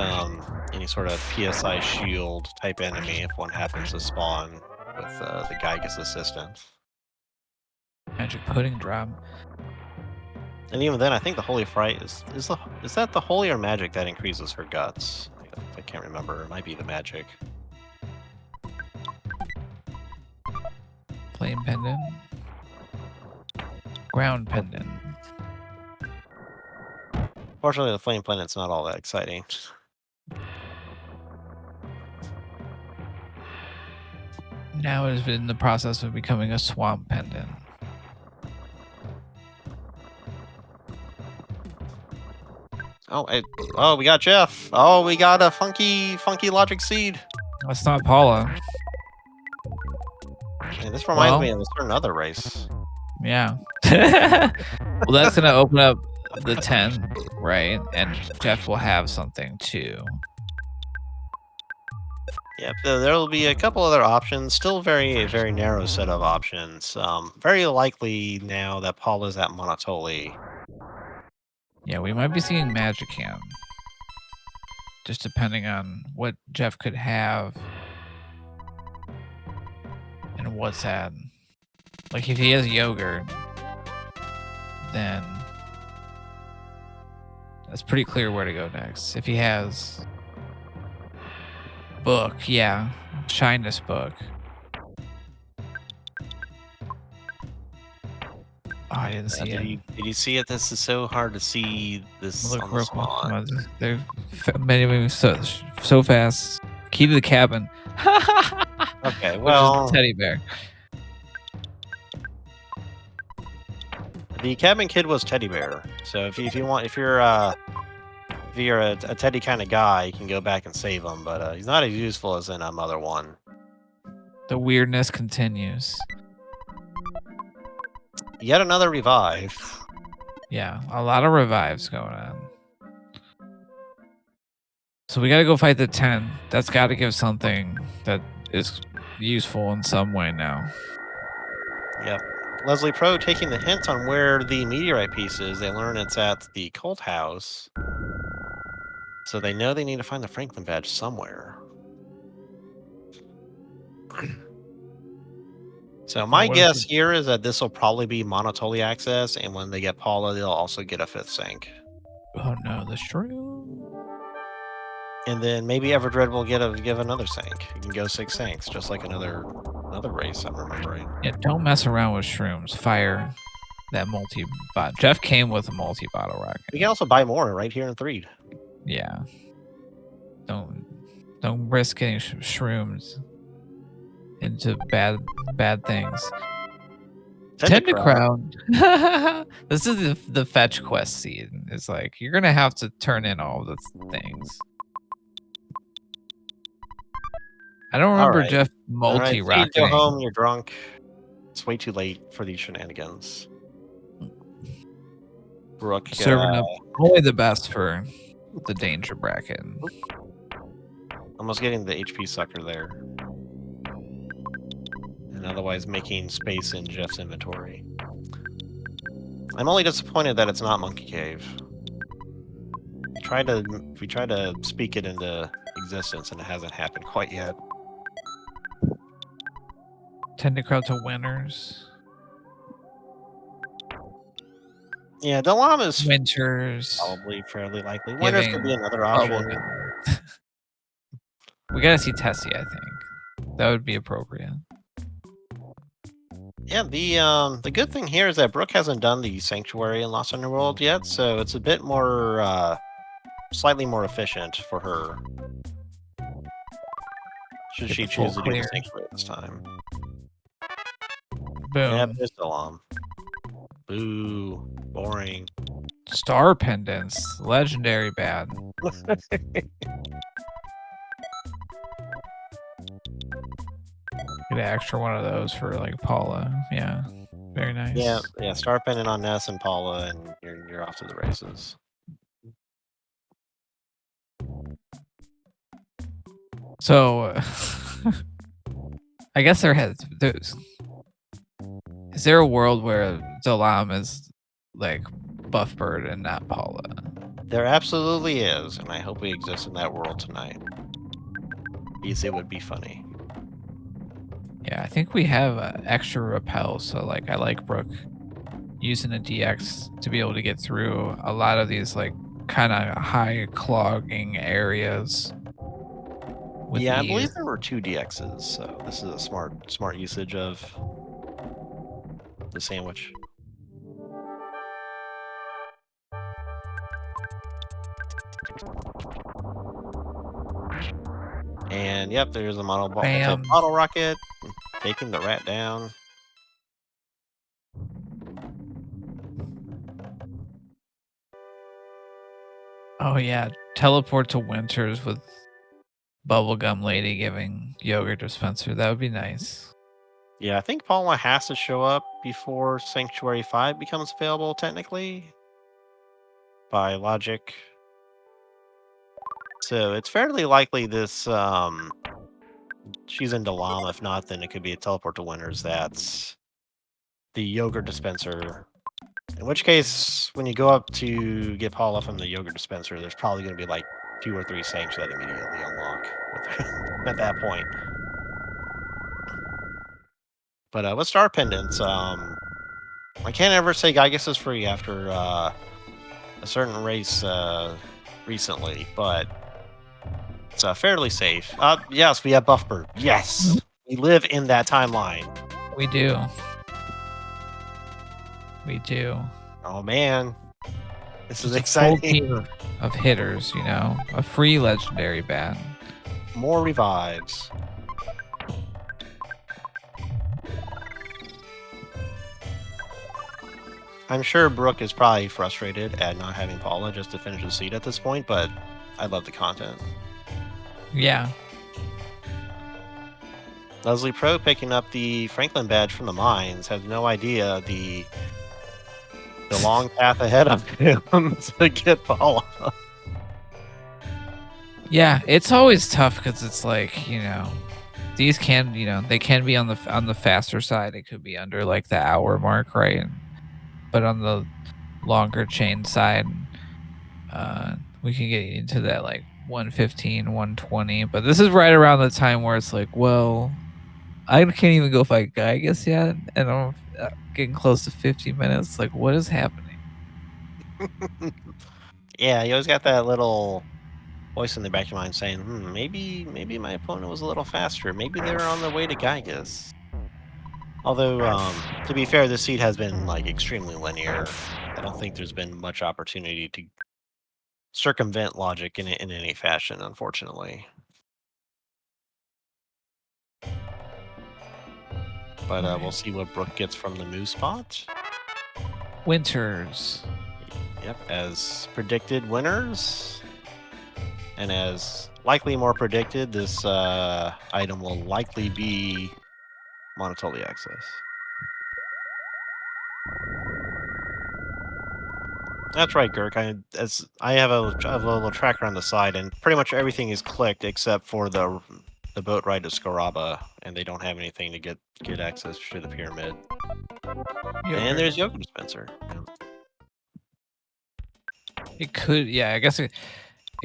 any sort of PSI shield type enemy if one happens to spawn with the Geiger's assistance. Magic pudding drop. And even then, I think the Holy Fright is that the Holy or Magic that increases her guts? I can't remember. It might be the Magic. Flame pendant. Ground pendant. Fortunately, the Flame Pendant's not all that exciting. Now it is in the process of becoming a swamp pendant. Oh, we got Jeff. Oh, we got a funky Logic Seed. That's not Paula. Yeah, this reminds me of a certain other race. Yeah. Well, that's gonna open up the 10, right? And Jeff will have something too. Yep, there will be a couple other options. Still very narrow set of options. Very likely now that Paula's at Monotoli. Yeah, we might be seeing Magicam. Just depending on what Jeff could have and what's at. Like if he has yogurt, then that's pretty clear where to go next. If he has book, yeah, shyness book. Oh, I didn't see it. Did you see it? This is so hard to see this Look on the spot. They're many moves so fast. Key to the cabin. Okay, well, teddy bear. The cabin kid was Teddy Bear. So if you're a Teddy kind of guy, you can go back and save him. But he's not as useful as in Mother 1. The weirdness continues. Yet another revive. Yeah, a lot of revives going on. So we gotta go fight the 10. That's gotta give something that is useful in some way now. Yep. Leslie Pro taking the hint on where the meteorite piece is. They learn it's at the cult house. So they know they need to find the Franklin badge somewhere. So my guess here is that this will probably be Monotoli access, and when they get Paula, they'll also get a 5th sync. Oh no, the shroom. And then maybe Everdread will give another sync. You can go 6 syncs, just like another race I'm remembering. Yeah, don't mess around with shrooms. Fire that multi-bot. Jeff came with a multi-bottle rocket. You can also buy more right here in Threed. Yeah. Don't risk getting shrooms into bad things. Tendacrown. This is the fetch quest seed. It's like you're gonna have to turn in all the things. I don't remember Jeff multi-rocketing. Go home, you're drunk. It's way too late for these shenanigans. Brooke. Serving up only the best for the danger bracket. Almost getting the HP sucker there. And otherwise making space in Jeff's inventory. I'm only disappointed that it's not Monkey Cave. try to speak it into existence, and it hasn't happened quite yet. Tend to grow to winners. Yeah, the llama's Winters. probably fairly likely. Winners could be another option. Bubblegum. We gotta see Tessie, I think. That would be appropriate. Yeah, the good thing here is that Brooke hasn't done the Sanctuary in Lost Underworld yet, so it's a bit more, slightly more efficient for her. Should Get she the full choose to do the clear. Sanctuary this time? Boom. Yep, there's the llama. Boo. Boring. Star pendants. Legendary bad. Get an extra one of those for like Paula. Yeah. Very nice. Yeah, star pendant on Ness and Paula, and you're off to the races. So I guess there's is there a world where Dalam is like Buff Bird and not Paula? There absolutely is, and I hope we exist in that world tonight. Because it would be funny. Yeah, I think we have extra repel, so like I like Brooke using a DX to be able to get through a lot of these like kind of high clogging areas. Yeah, I believe there were 2 DXs, so this is a smart usage of the sandwich. And yep, there's a bottle rocket taking the rat down. Oh yeah, teleport to Winters with Bubblegum Lady giving yogurt dispenser. That would be nice. Yeah, I think Paula has to show up before Sanctuary 5 becomes available, technically. By logic. So it's fairly likely this, she's in Dalam. If not, then it could be a teleport to Winners that's the yogurt dispenser. In which case, when you go up to get Paula from the yogurt dispenser, there's probably going to be like 2 or 3 Sanks that immediately unlock at that point. But with Star Pendants, I can't ever say Gygus is free after a certain race recently, but it's fairly safe. Yes, we have Buffbird. Yes, we live in that timeline. We do. We do. Oh man, this is exciting. exciting. Full team of hitters, you know, a free legendary bat. More revives. I'm sure Brooke is probably frustrated at not having Paula just to finish the seat at this point, but I love the content. Yeah. Leslie Pro picking up the Franklin badge from the mines has no idea the long path ahead of him to get Paula. Yeah, it's always tough because it's like, you know, these can, you know, they can be on the faster side. It could be under like the hour mark, right? But on the longer chain side, we can get into that like 115, 120. But this is right around the time where it's like, well, I can't even go fight Gygus yet, and I'm getting close to 50 minutes. Like, what is happening? Yeah, you always got that little voice in the back of your mind saying, maybe my opponent was a little faster. Maybe they're on the way to Gygus. Although, to be fair, this seed has been like extremely linear. I don't think there's been much opportunity to circumvent logic in any fashion, unfortunately. But we'll see what Brooke gets from the new spot. Winters. Yep, as predicted, winners. And as likely more predicted, this item will likely be Monotoli access. That's right, Girk. I have a little tracker on the side, and pretty much everything is clicked except for the boat ride to Scaraba, and they don't have anything to get access to the pyramid. And there's Yogurt Dispenser. It could, yeah. I guess it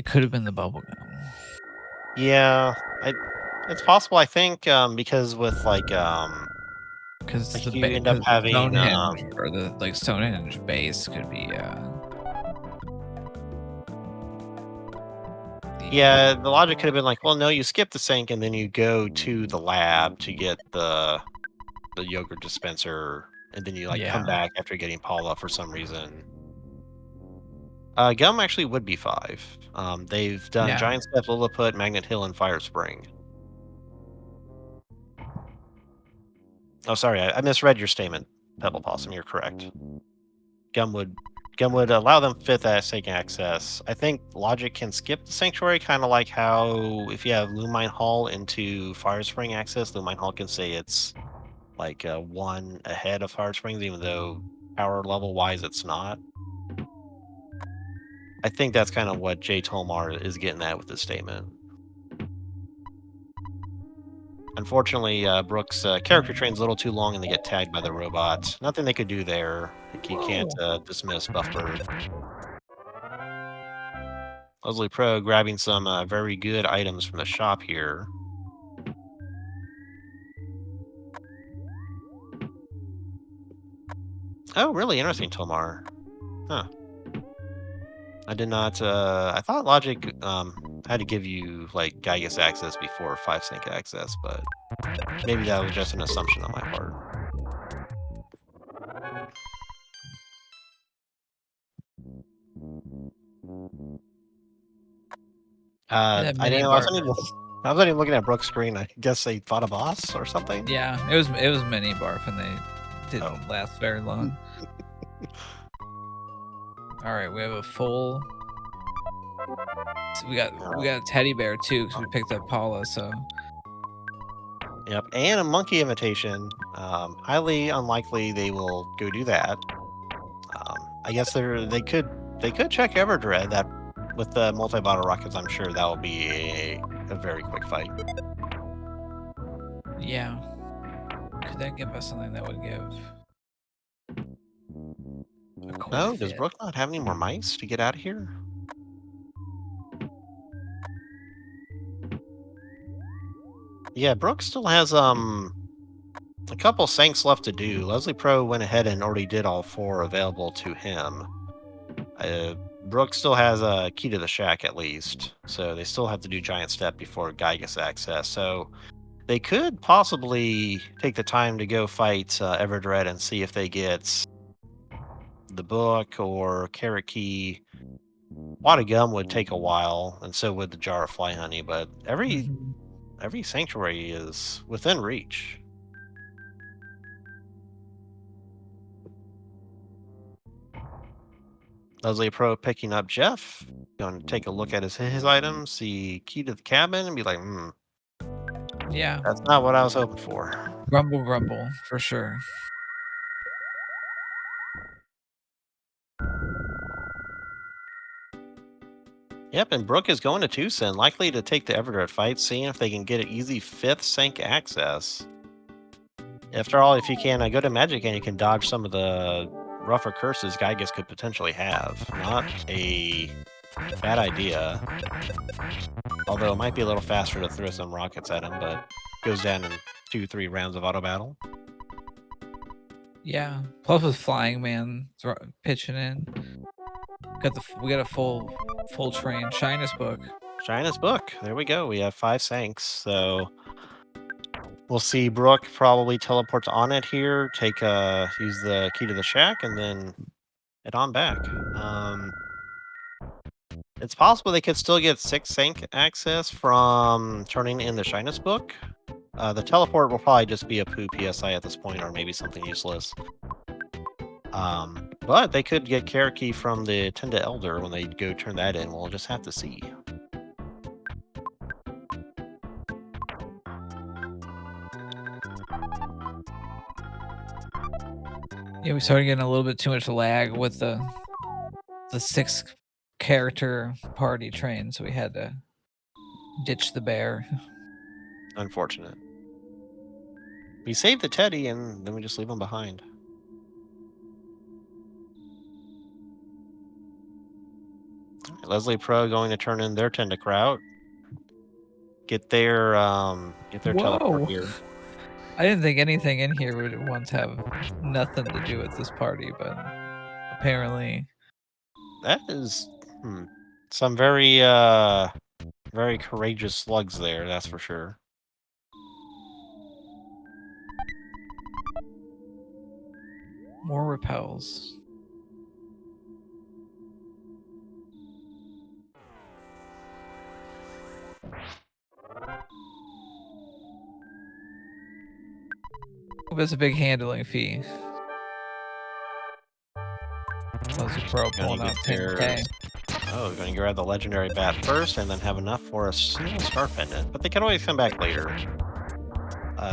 could have been the bubble gum. Yeah, it's possible. I think because with Because like if you end up having Stonehenge or the like Stonehenge base could be the yeah, the logic could have been like, well, no, you skip the sink and then you go to the lab to get the yogurt dispenser, and then you like come yeah, back after getting Paula for some reason. Gum actually would be 5. They've done yeah, Giant Step, Lilliput, Magnet Hill, and Fire Spring. Oh, sorry, I misread your statement, Pebble Possum. You're correct. Gum would Gum would allow them fifth sink access. I think Logic can skip the Sanctuary, kind of like how if you have Lumine Hall into Fire Spring access, Lumine Hall can say it's like 1 ahead of Fire Springs, even though power level wise it's not. I think that's kind of what Jay Tomar is getting at with this statement. Unfortunately, Brooke's character train's a little too long and they get tagged by the robot. Nothing they could do there. Like, you can't Whoa. dismiss Buffbird. Leslie Pro grabbing some very good items from the shop here. Oh, really interesting, Tomar. Huh. I did not. I thought Logic had to give you like Gygas access before 5 sync access, but maybe that was just an assumption on my part. That I didn't mini know. bar. I wasn't even looking at Brooke's screen. I guess they fought a boss or something. Yeah, it was mini barf and they Oh, didn't last very long. All right, we have a full. So we got a teddy bear too because we picked up Paula. So yep. And a monkey imitation. Highly unlikely they will go do that. I guess they could check Everdread that with the multi-bottle rockets. I'm sure that will be a very quick fight. yeah, could that give us something that would give a quick Oh, does fit? Brooke not have any more mice to get out of here? Yeah, Brooke still has a couple sinks left to do. Leslie Pro went ahead and already did all 4 available to him. Uh, Brooke still has a key to the shack at least, so they still have to do giant step before Guy gets access. So they could possibly take the time to go fight Everdread and see if they get the book or carrot key. Wad of gum would take a while, and so would the jar of fly honey. But Mhm. every sanctuary is within reach. Leslie Pro picking up Jeff, going to take a look at his items, see key to the cabin, and be like, Yeah, that's not what I was hoping for. grumble, grumble for sure. Yep, and Brooke is going to Tucson, likely to take the Everdred fight, seeing if they can get an easy 5th sync access. After all, if you can go to Magic and you can dodge some of the rougher curses Gygas could potentially have. Not a bad idea. Although it might be a little faster to throw some rockets at him, but goes down in 2-3 rounds of auto battle. Yeah, plus with flying man pitching in, we got a full train. Shyness book. Shyness book. There we go. We have 5 Sanks. So we'll see Brooke probably teleports on it here, use the key to the shack, and then head on back. It's possible they could still get 6 Sank access from turning in the Shyness book. The teleport will probably just be a poo PSI at this point, or maybe something useless. But they could get Key from the Tenda Elder when they go turn that in. We'll just have to see. Yeah, we started getting a little bit too much lag with the 6 character party train, so we had to ditch the bear. Unfortunate. We save the Teddy and then we just leave him behind. Leslie Pro going to turn in their Tentacrout. Get their teleport Whoa! here. I didn't think anything in here would once have nothing to do with this party, but apparently. That is some very courageous slugs there, that's for sure. More repels. That's a big handling fee. Leslie Pro Gonna pulling out get 10K. Oh, gonna grab the legendary bat first, and then have enough for a single star pendant. But they can always come back later.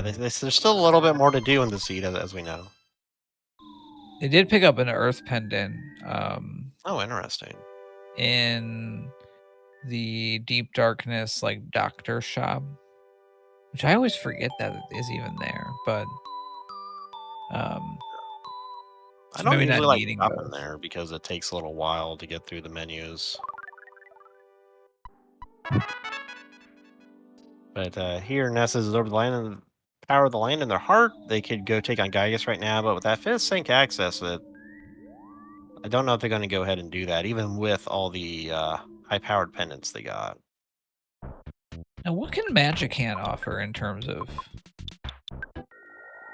There's still a little bit more to do in the seed, as we know. They did pick up an Earth pendant. Oh, interesting. In the Deep Darkness, like doctor shop, which I always forget that it is even there. But I so don't maybe not usually like needing shopping both. there because it takes a little while to get through the menus. But here, Nessus is over the land and power of the land in their heart. They could go take on Gygas right now, but with that fifth sync access, I don't know if they're going to go ahead and do that, even with all the high-powered pendants they got. Now, what can Magic Hand offer in terms of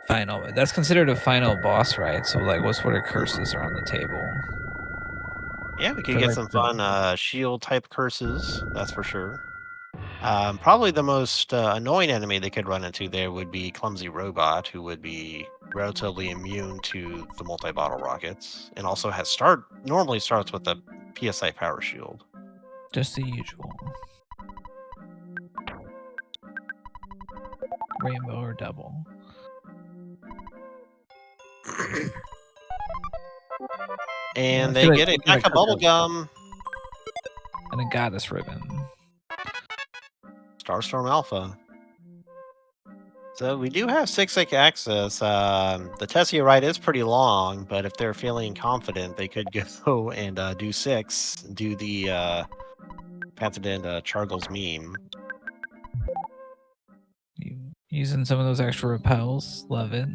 final? That's considered a final boss, right? So, like, what sort of curses are on the table? Yeah, we could For get like some the fun shield-type curses, that's for sure. Probably the most annoying enemy they could run into there would be Clumsy Robot, who would be relatively immune to the multi-bottle rockets, and also normally starts with a PSI power shield. just the usual rainbow or double, and I And feel they like get a we gotta pack of cut bubble those gum, and a goddess ribbon. Starstorm Alpha. So we do have 6 access. The Tessia ride is pretty long, but if they're feeling confident, they could go and do 6, do the patented Chargle's meme. Using some of those extra repels, love it.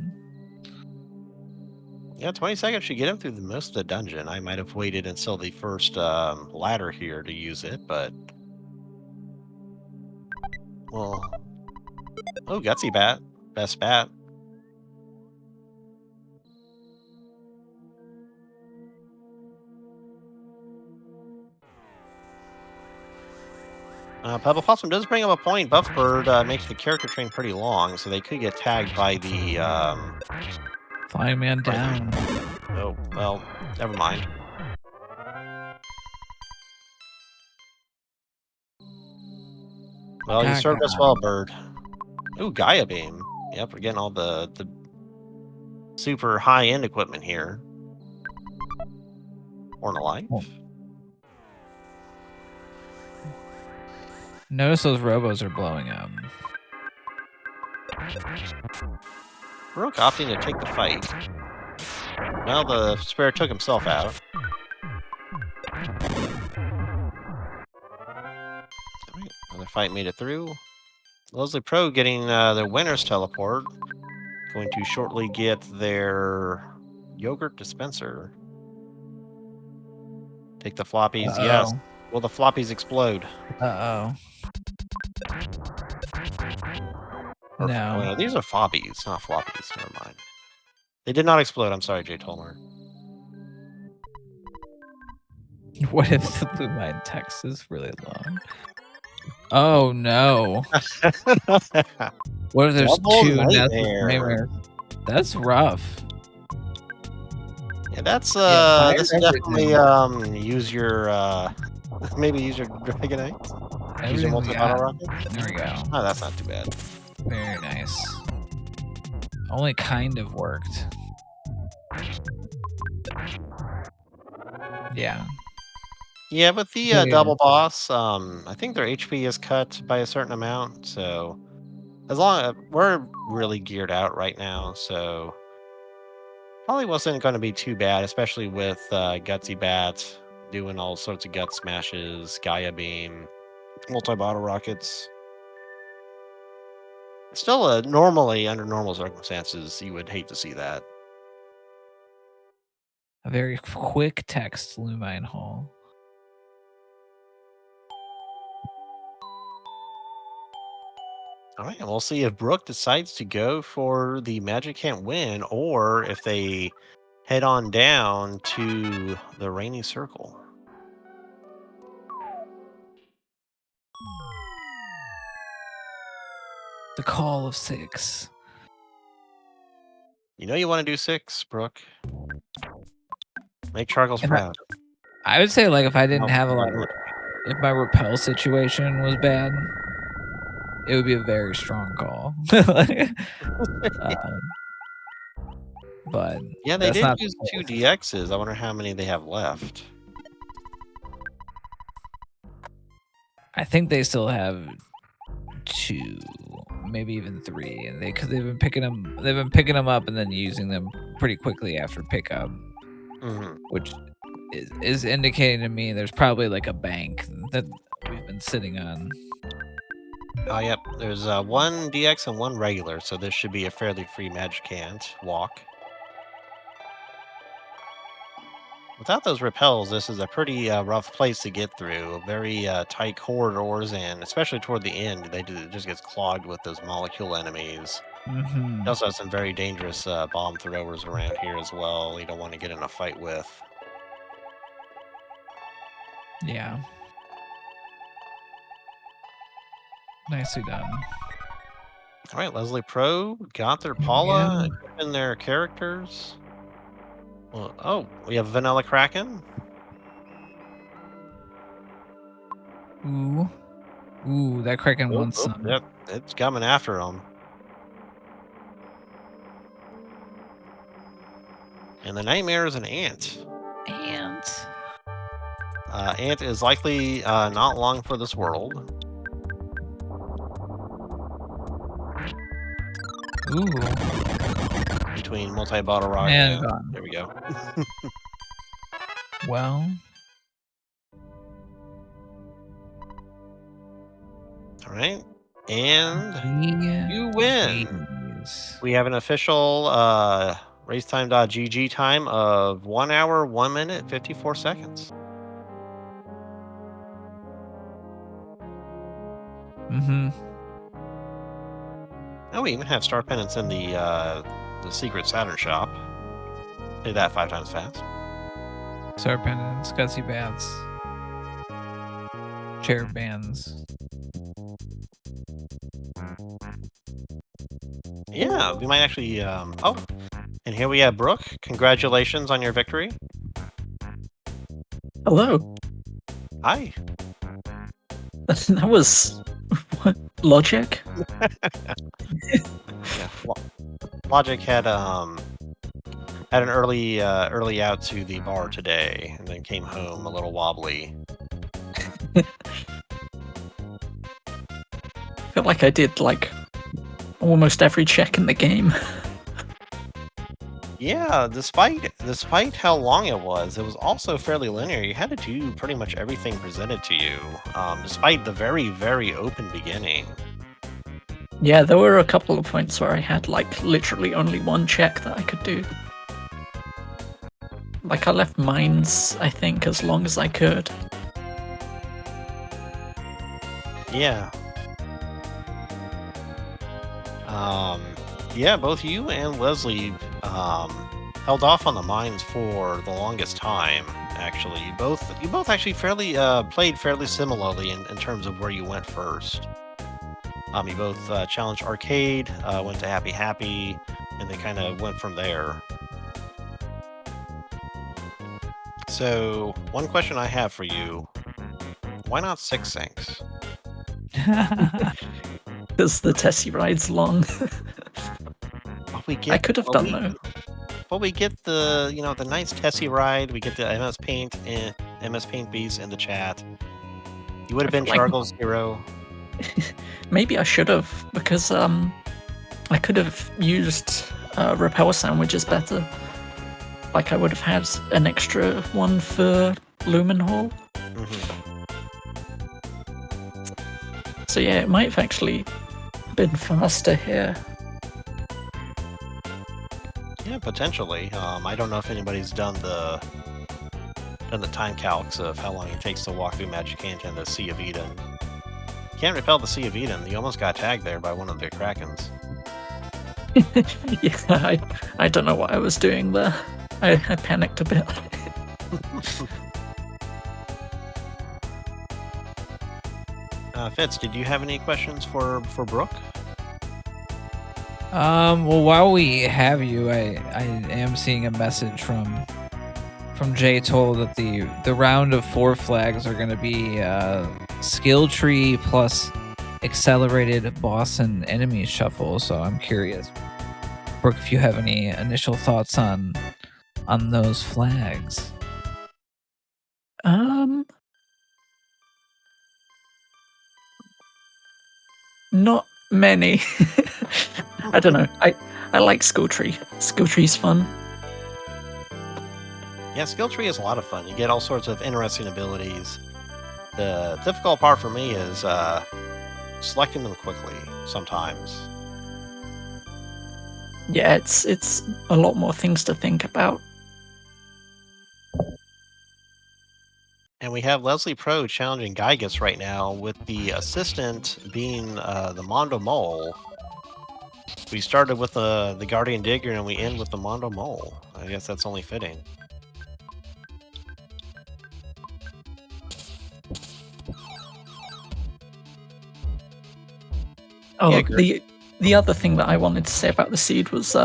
Yeah, 20 seconds should get him through most of the dungeon. I might have waited until the first ladder here to use it, but well, oh, Gutsy Bat, best bat. Pebble Possum does bring up a point. Buff Bird makes the character train pretty long, so they could get tagged by the Flying man down. Oh, well, never mind. Well, you served us well, Bird. Ooh, Gaia Beam. Yep, we're getting all the super high-end equipment here. Ornalife. Oh. Notice those robos are blowing up. Brooke opting to take the fight. Well, the Spirit took himself out. Alright, another fight made it through. Leslie Pro getting their winner's teleport. Going to shortly get their yogurt dispenser. Take the floppies. Yes. Will the floppies explode? No. Oh, no, these are floppies, not floppies. Never mind. They did not explode. I'm sorry, Jay Tolmer. What if the blue mine text is really long? Oh no. What if there's Double 2 nightmare. nightmares? That's rough. Yeah, that's Yeah, this is definitely use your maybe use your Dragonite. Use your multi-bottle rocket. There we go. Oh, that's not too bad. Very nice. Only kind of worked. Yeah. Yeah, but the double boss, I think their HP is cut by a certain amount, so as long we're really geared out right now, so probably wasn't going to be too bad, especially with Gutsy Bat doing all sorts of gut smashes, Gaia Beam, multi-bottle rockets. Still, normally, under normal circumstances, you would hate to see that. A very quick text Lumine Hall. All right, and we'll see if Brooke decides to go for the Magic Can't Win, or if they head on down to the Rainy Circle. The call of 6. You know you want to do 6, Brooke. Make Chargles If proud. I would say, like, if I didn't No, have a lot no, of, if my repel situation was bad, it would be a very strong call. Like, but yeah, they that's did not use the 2 case. DXs. I wonder how many they have left. I think they still have 2, maybe even 3, and because they've been picking them up and then using them pretty quickly after pickup, which is indicating to me there's probably like a bank that we've been sitting on. Oh, yep. There's 1 DX and 1 regular, so this should be a fairly free Magicant walk. Without those repels, this is a pretty rough place to get through. Very tight corridors, and especially toward the end, it just gets clogged with those molecule enemies. Mm-hmm. You also have some very dangerous bomb throwers around here as well. You don't want to get in a fight with. Yeah. Nicely done. All right, Leslie Pro got their Paula, equipping their characters. Well, oh, we have Vanilla Kraken. Ooh, that Kraken wants some. Yep, it's coming after them. And the Nightmare is an ant. Ant is likely not long for this world. Ooh. Between multi-bottle rocket. And gone. There we go. Well. All right. And you win. Geez. We have an official racetime.gg time of 1 hour, 1 minute, 54 seconds. Mm-hmm. Oh, we even have star pennants in the secret Saturn shop. Say that 5 times fast. Star pennants, gutsy bats, chair bands. Yeah, we might actually. Oh, and here we have Brooke. Congratulations on your victory. Hello. Hi. That was what, logic. Yeah, Logic had an early out to the bar today, and then came home a little wobbly. I feel like I did like almost every check in the game. Yeah, despite how long it was also fairly linear. You had to do pretty much everything presented to you, despite the very, very open beginning. Yeah, there were a couple of points where I had like literally only one check that I could do. Like I left mines, I think, as long as I could. Yeah. Yeah, both you and Leslie held off on the mines for the longest time. Actually, you both actually played fairly similarly in terms of where you went first. You both challenged arcade, went to Happy Happy, and they kind of went from there. So, one question I have for you: why not 6 sinks? Because the Tessie ride's long. I could have done though. But we get the the nice Tessie ride. We get the MS Paint beast in the chat. You would have been Chargle's hero. Maybe I should have, because I could have used repel sandwiches better. Like I would have had an extra one for Lumen Hall. Mhm. So yeah, it might have actually been faster here. Yeah, potentially. I don't know if anybody's done the time calcs of how long it takes to walk through Magic Canyon and the Sea of Eden. Can't repel the Sea of Eden. You almost got tagged there by one of the Krakens. Yeah, I don't know what I was doing there. I panicked a bit. Fitz, did you have any questions for Brooke? Well, while we have you, I am seeing a message from Jay Toll that the round of 4 flags are going to be skill tree plus accelerated boss and enemy shuffle. So I'm curious, Brooke, if you have any initial thoughts on those flags. Not many. I don't know. I like skill tree. Skill tree's fun. Yeah, skill tree is a lot of fun. You get all sorts of interesting abilities. The difficult part for me is selecting them quickly sometimes. Yeah, it's a lot more things to think about. And we have Leslie Pro challenging Gygus right now with the assistant being the Mondo Mole. We started with the Guardian Digger and we end with the Mondo Mole. I guess that's only fitting. Oh, Yeah, the other thing that I wanted to say about the seed was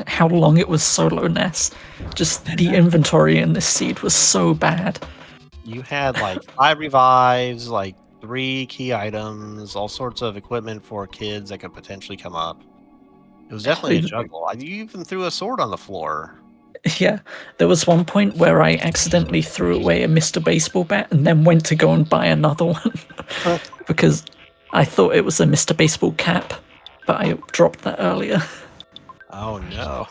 how long it was solo Ness. Just the inventory in this seed was so bad. You had like 5 revives, like 3 key items, all sorts of equipment for kids that could potentially come up. It was definitely a juggle. You even threw a sword on the floor. Yeah, there was one point where I accidentally threw away a Mr. Baseball bat and then went to go and buy another one because I thought it was a Mr. Baseball cap, but I dropped that earlier. Oh no.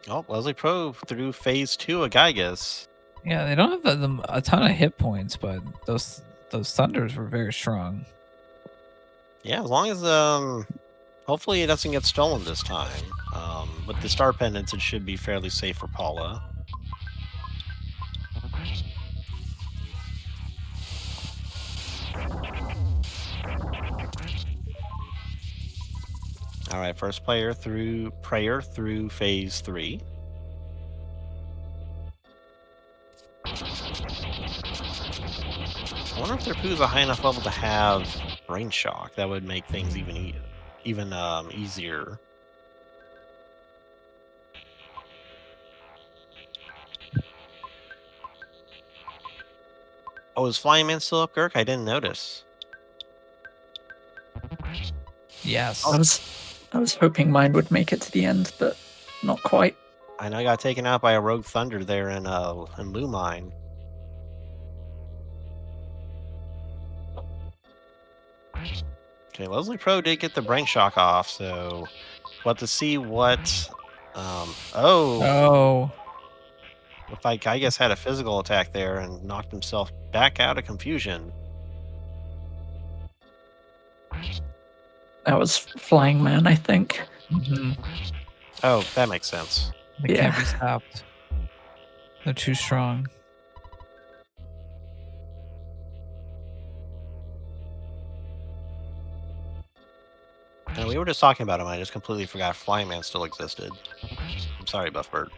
Oh, Leslie Pro through phase 2 of Gygus. Yeah, they don't have a ton of hit points, but those thunders were very strong. Yeah, as long as hopefully it doesn't get stolen this time. With the star pendants, it should be fairly safe for Paula. All right, first prayer through phase 3. I wonder if their poo's a high enough level to have brain shock. That would make things even easier. Oh, is Flying Man still up, Girk? I didn't notice. Yes. I was hoping mine would make it to the end, but not quite. I know I got taken out by a Rogue Thunder there in Lumine. Okay, Leslie Pro did get the brain shock off, so we'll have to see what. Oh, Looked like I guess had a physical attack there and knocked himself back out of confusion. That was Flying Man, I think. mhm. Oh, that makes sense. They can't be Yeah. stopped. They're too strong. No, we were just talking about him. I just completely forgot Flying Man still existed. I'm sorry, Buffbird.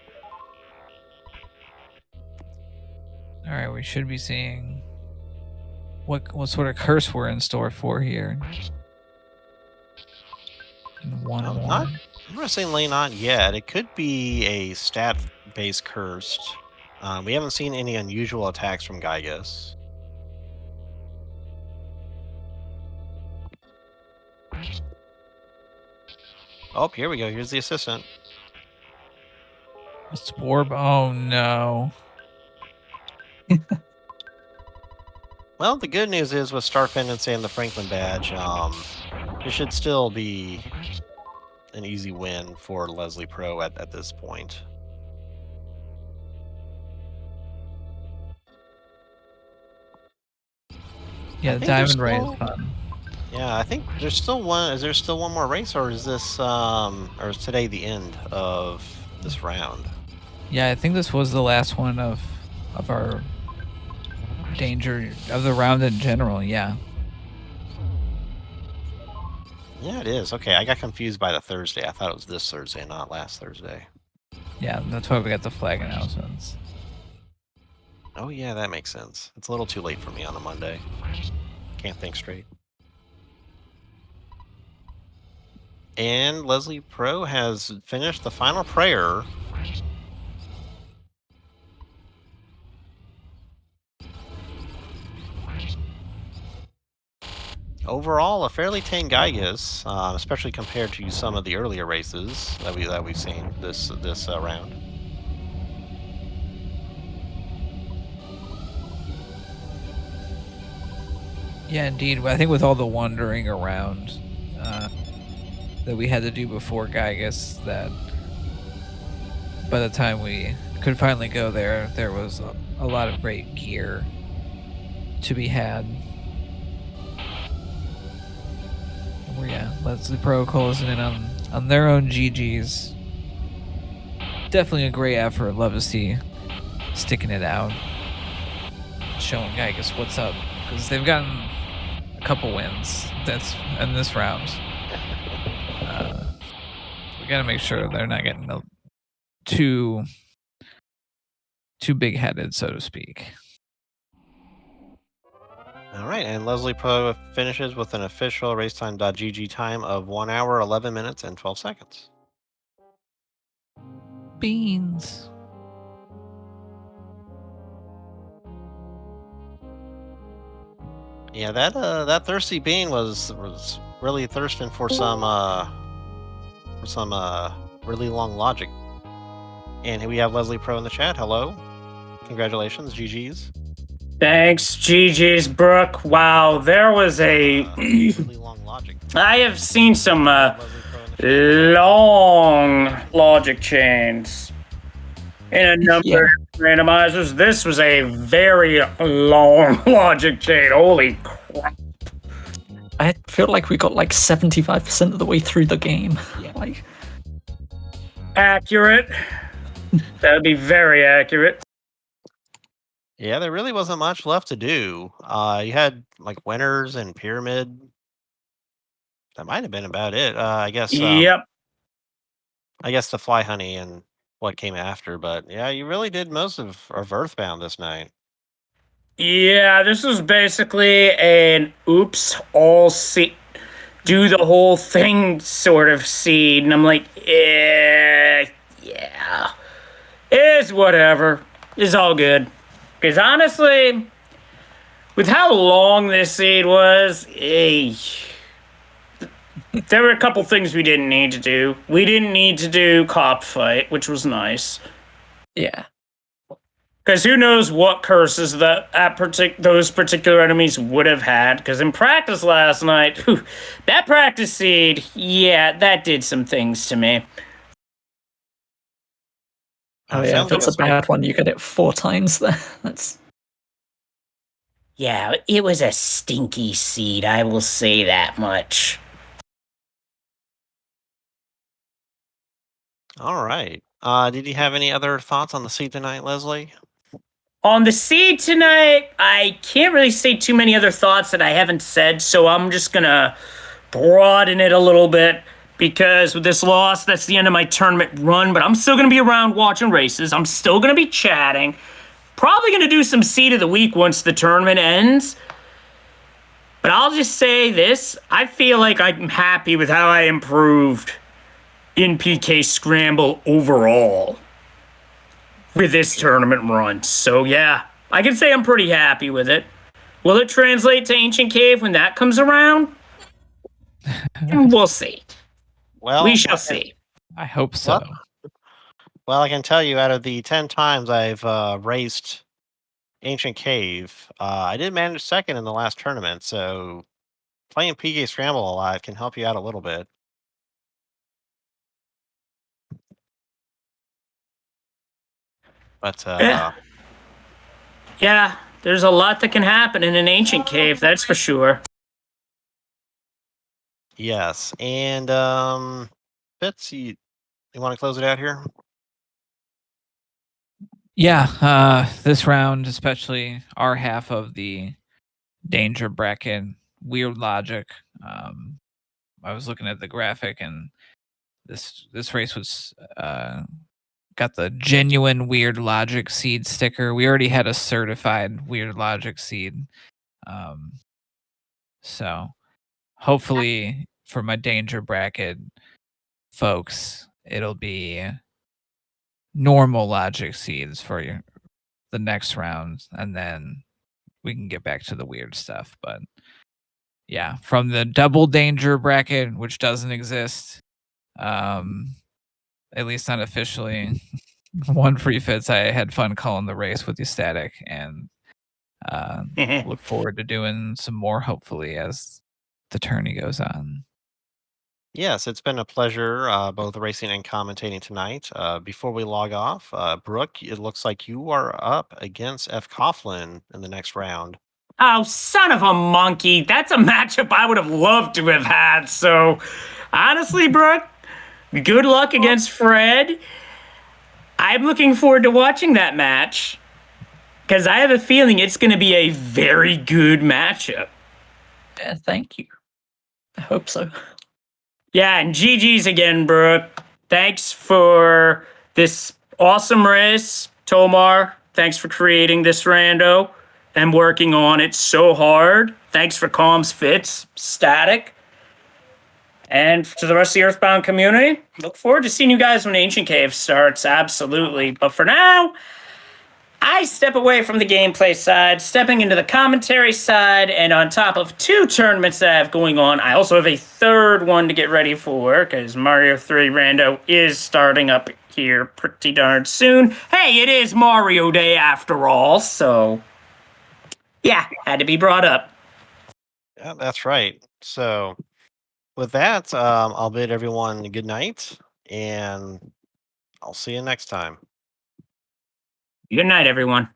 All right, we should be seeing what sort of curse we're in store for here. And one No, more. not interestingly, not yet. It could be a stat-based cursed. We haven't seen any unusual attacks from Gygus. Oh, here we go. Here's the assistant. A spore. Oh no. Well, the good news is with Star Pendency and the Franklin badge, it should still be an easy win for Leslie Pro at this point. Yeah, I the think there's diamond ray is still- fun. Yeah, I think there's still one. Is there still one more race, or is this or is today the end of this round? Yeah, I think this was the last one of our danger of the round in general. Yeah. Yeah, it is. Okay, I got confused by the Thursday. I thought it was this Thursday, not last Thursday. Yeah, that's why we got the flag announcements. Oh yeah, that makes sense. It's a little too late for me on a Monday. Can't think straight. And Leslie Pro has finished the final prayer. Overall, a fairly tame Gygus, especially compared to some of the earlier races that we've seen this round. Yeah, indeed. I think with all the wandering around that we had to do before Gygus, that by the time we could finally go there, there was a lot of great gear to be had. Where yeah, Leslie Pro closing in on their own GGs. Definitely a great effort. Love to see sticking it out, showing Gygus what's up, because they've gotten a couple wins that's in this round. We got to make sure they're not getting too big-headed, so to speak. All right, and Leslie Pro finishes with an official racetime.gg time of 1 hour, 11 minutes, and 12 seconds. Beans. Yeah, that thirsty bean was really thirsting for some really long logic. And here we have Leslie Pro in the chat. Hello, congratulations, GG's. Thanks, GG's, Brooke. Wow, there was a. Really long logic. I have seen some Leslie Pro in the chat. long logic chains in a number Yeah. of randomizers. This was a very long logic chain. Holy crap. I feel like we got like 75% of the way through the game. Yeah. Like, Accurate. That would be very accurate. Yeah, there really wasn't much left to do. You had like winners and pyramid. That might have been about it. I guess. Yep. I guess the fly honey and what came after, but yeah, you really did most of Earthbound this night. Yeah, this was basically an oops, all see, do the whole thing sort of seed. And I'm like, yeah, it's whatever. It's all good. Because honestly, with how long this seed was, there were a couple things we didn't need to do. We didn't need to do cop fight, which was nice. yeah. Because who knows what curses those particular enemies would have had. Because in practice last night, that practice seed, yeah, that did some things to me. Oh yeah, Sounds if it's a like bad one, you get it 4 times there. That's Yeah, it was a stinky seed, I will say that much. All right. Did you have any other thoughts on the seed tonight, Leslie? On the seed tonight, I can't really say too many other thoughts that I haven't said, so I'm just gonna broaden it a little bit. Because with this loss, that's the end of my tournament run, but I'm still gonna be around watching races. I'm still gonna be chatting. Probably gonna do some seed of the week once the tournament ends. But I'll just say this, I feel like I'm happy with how I improved in PK Scramble overall with this tournament run. So yeah, I can say I'm pretty happy with it. Will it translate to Ancient Cave when that comes around? We'll see. Well, We shall see. I hope so. Well, I can tell you, out of the 10 times I've raced Ancient Cave, I did manage second in the last tournament. So playing PK Scramble a lot can help you out a little bit. But Yeah, there's a lot that can happen in an ancient cave, that's for sure. yes, and Betsy, you want to close it out here? Yeah, this round, especially our half of the danger bracket, weird logic. I was looking at the graphic, and this race was got the genuine weird logic seed sticker. We already had a certified weird logic seed. Um, so hopefully for my danger bracket folks, it'll be normal logic seeds for the next round, and then we can get back to the weird stuff. But yeah, from the double danger bracket, which doesn't exist, at least not officially. One free fits. I had fun calling the race with you, Static, and look forward to doing some more, hopefully, as the tourney goes on. Yes, it's been a pleasure both racing and commentating tonight. Before we log off, Brooke, it looks like you are up against F. Coughlin in the next round. Oh, son of a monkey. That's a matchup I would have loved to have had. So, honestly, Brooke, good luck against Fred. I'm looking forward to watching that match because I have a feeling it's going to be a very good matchup. Yeah, thank you. I hope so. Yeah, and GG's again, Brooke. Thanks for this awesome race, Tomar. Thanks for creating this rando and working on it so hard. Thanks for Calm's Fits, Static. And to the rest of the Earthbound community, look forward to seeing you guys when Ancient Cave starts, absolutely. But for now, I step away from the gameplay side, stepping into the commentary side, and on top of 2 tournaments that I have going on, I also have a 3rd one to get ready for, because Mario 3 Rando is starting up here pretty darn soon. Hey, it is Mario Day after all, so yeah, had to be brought up. Yeah, that's right. So, with that, I'll bid everyone good night, and I'll see you next time. Good night, everyone.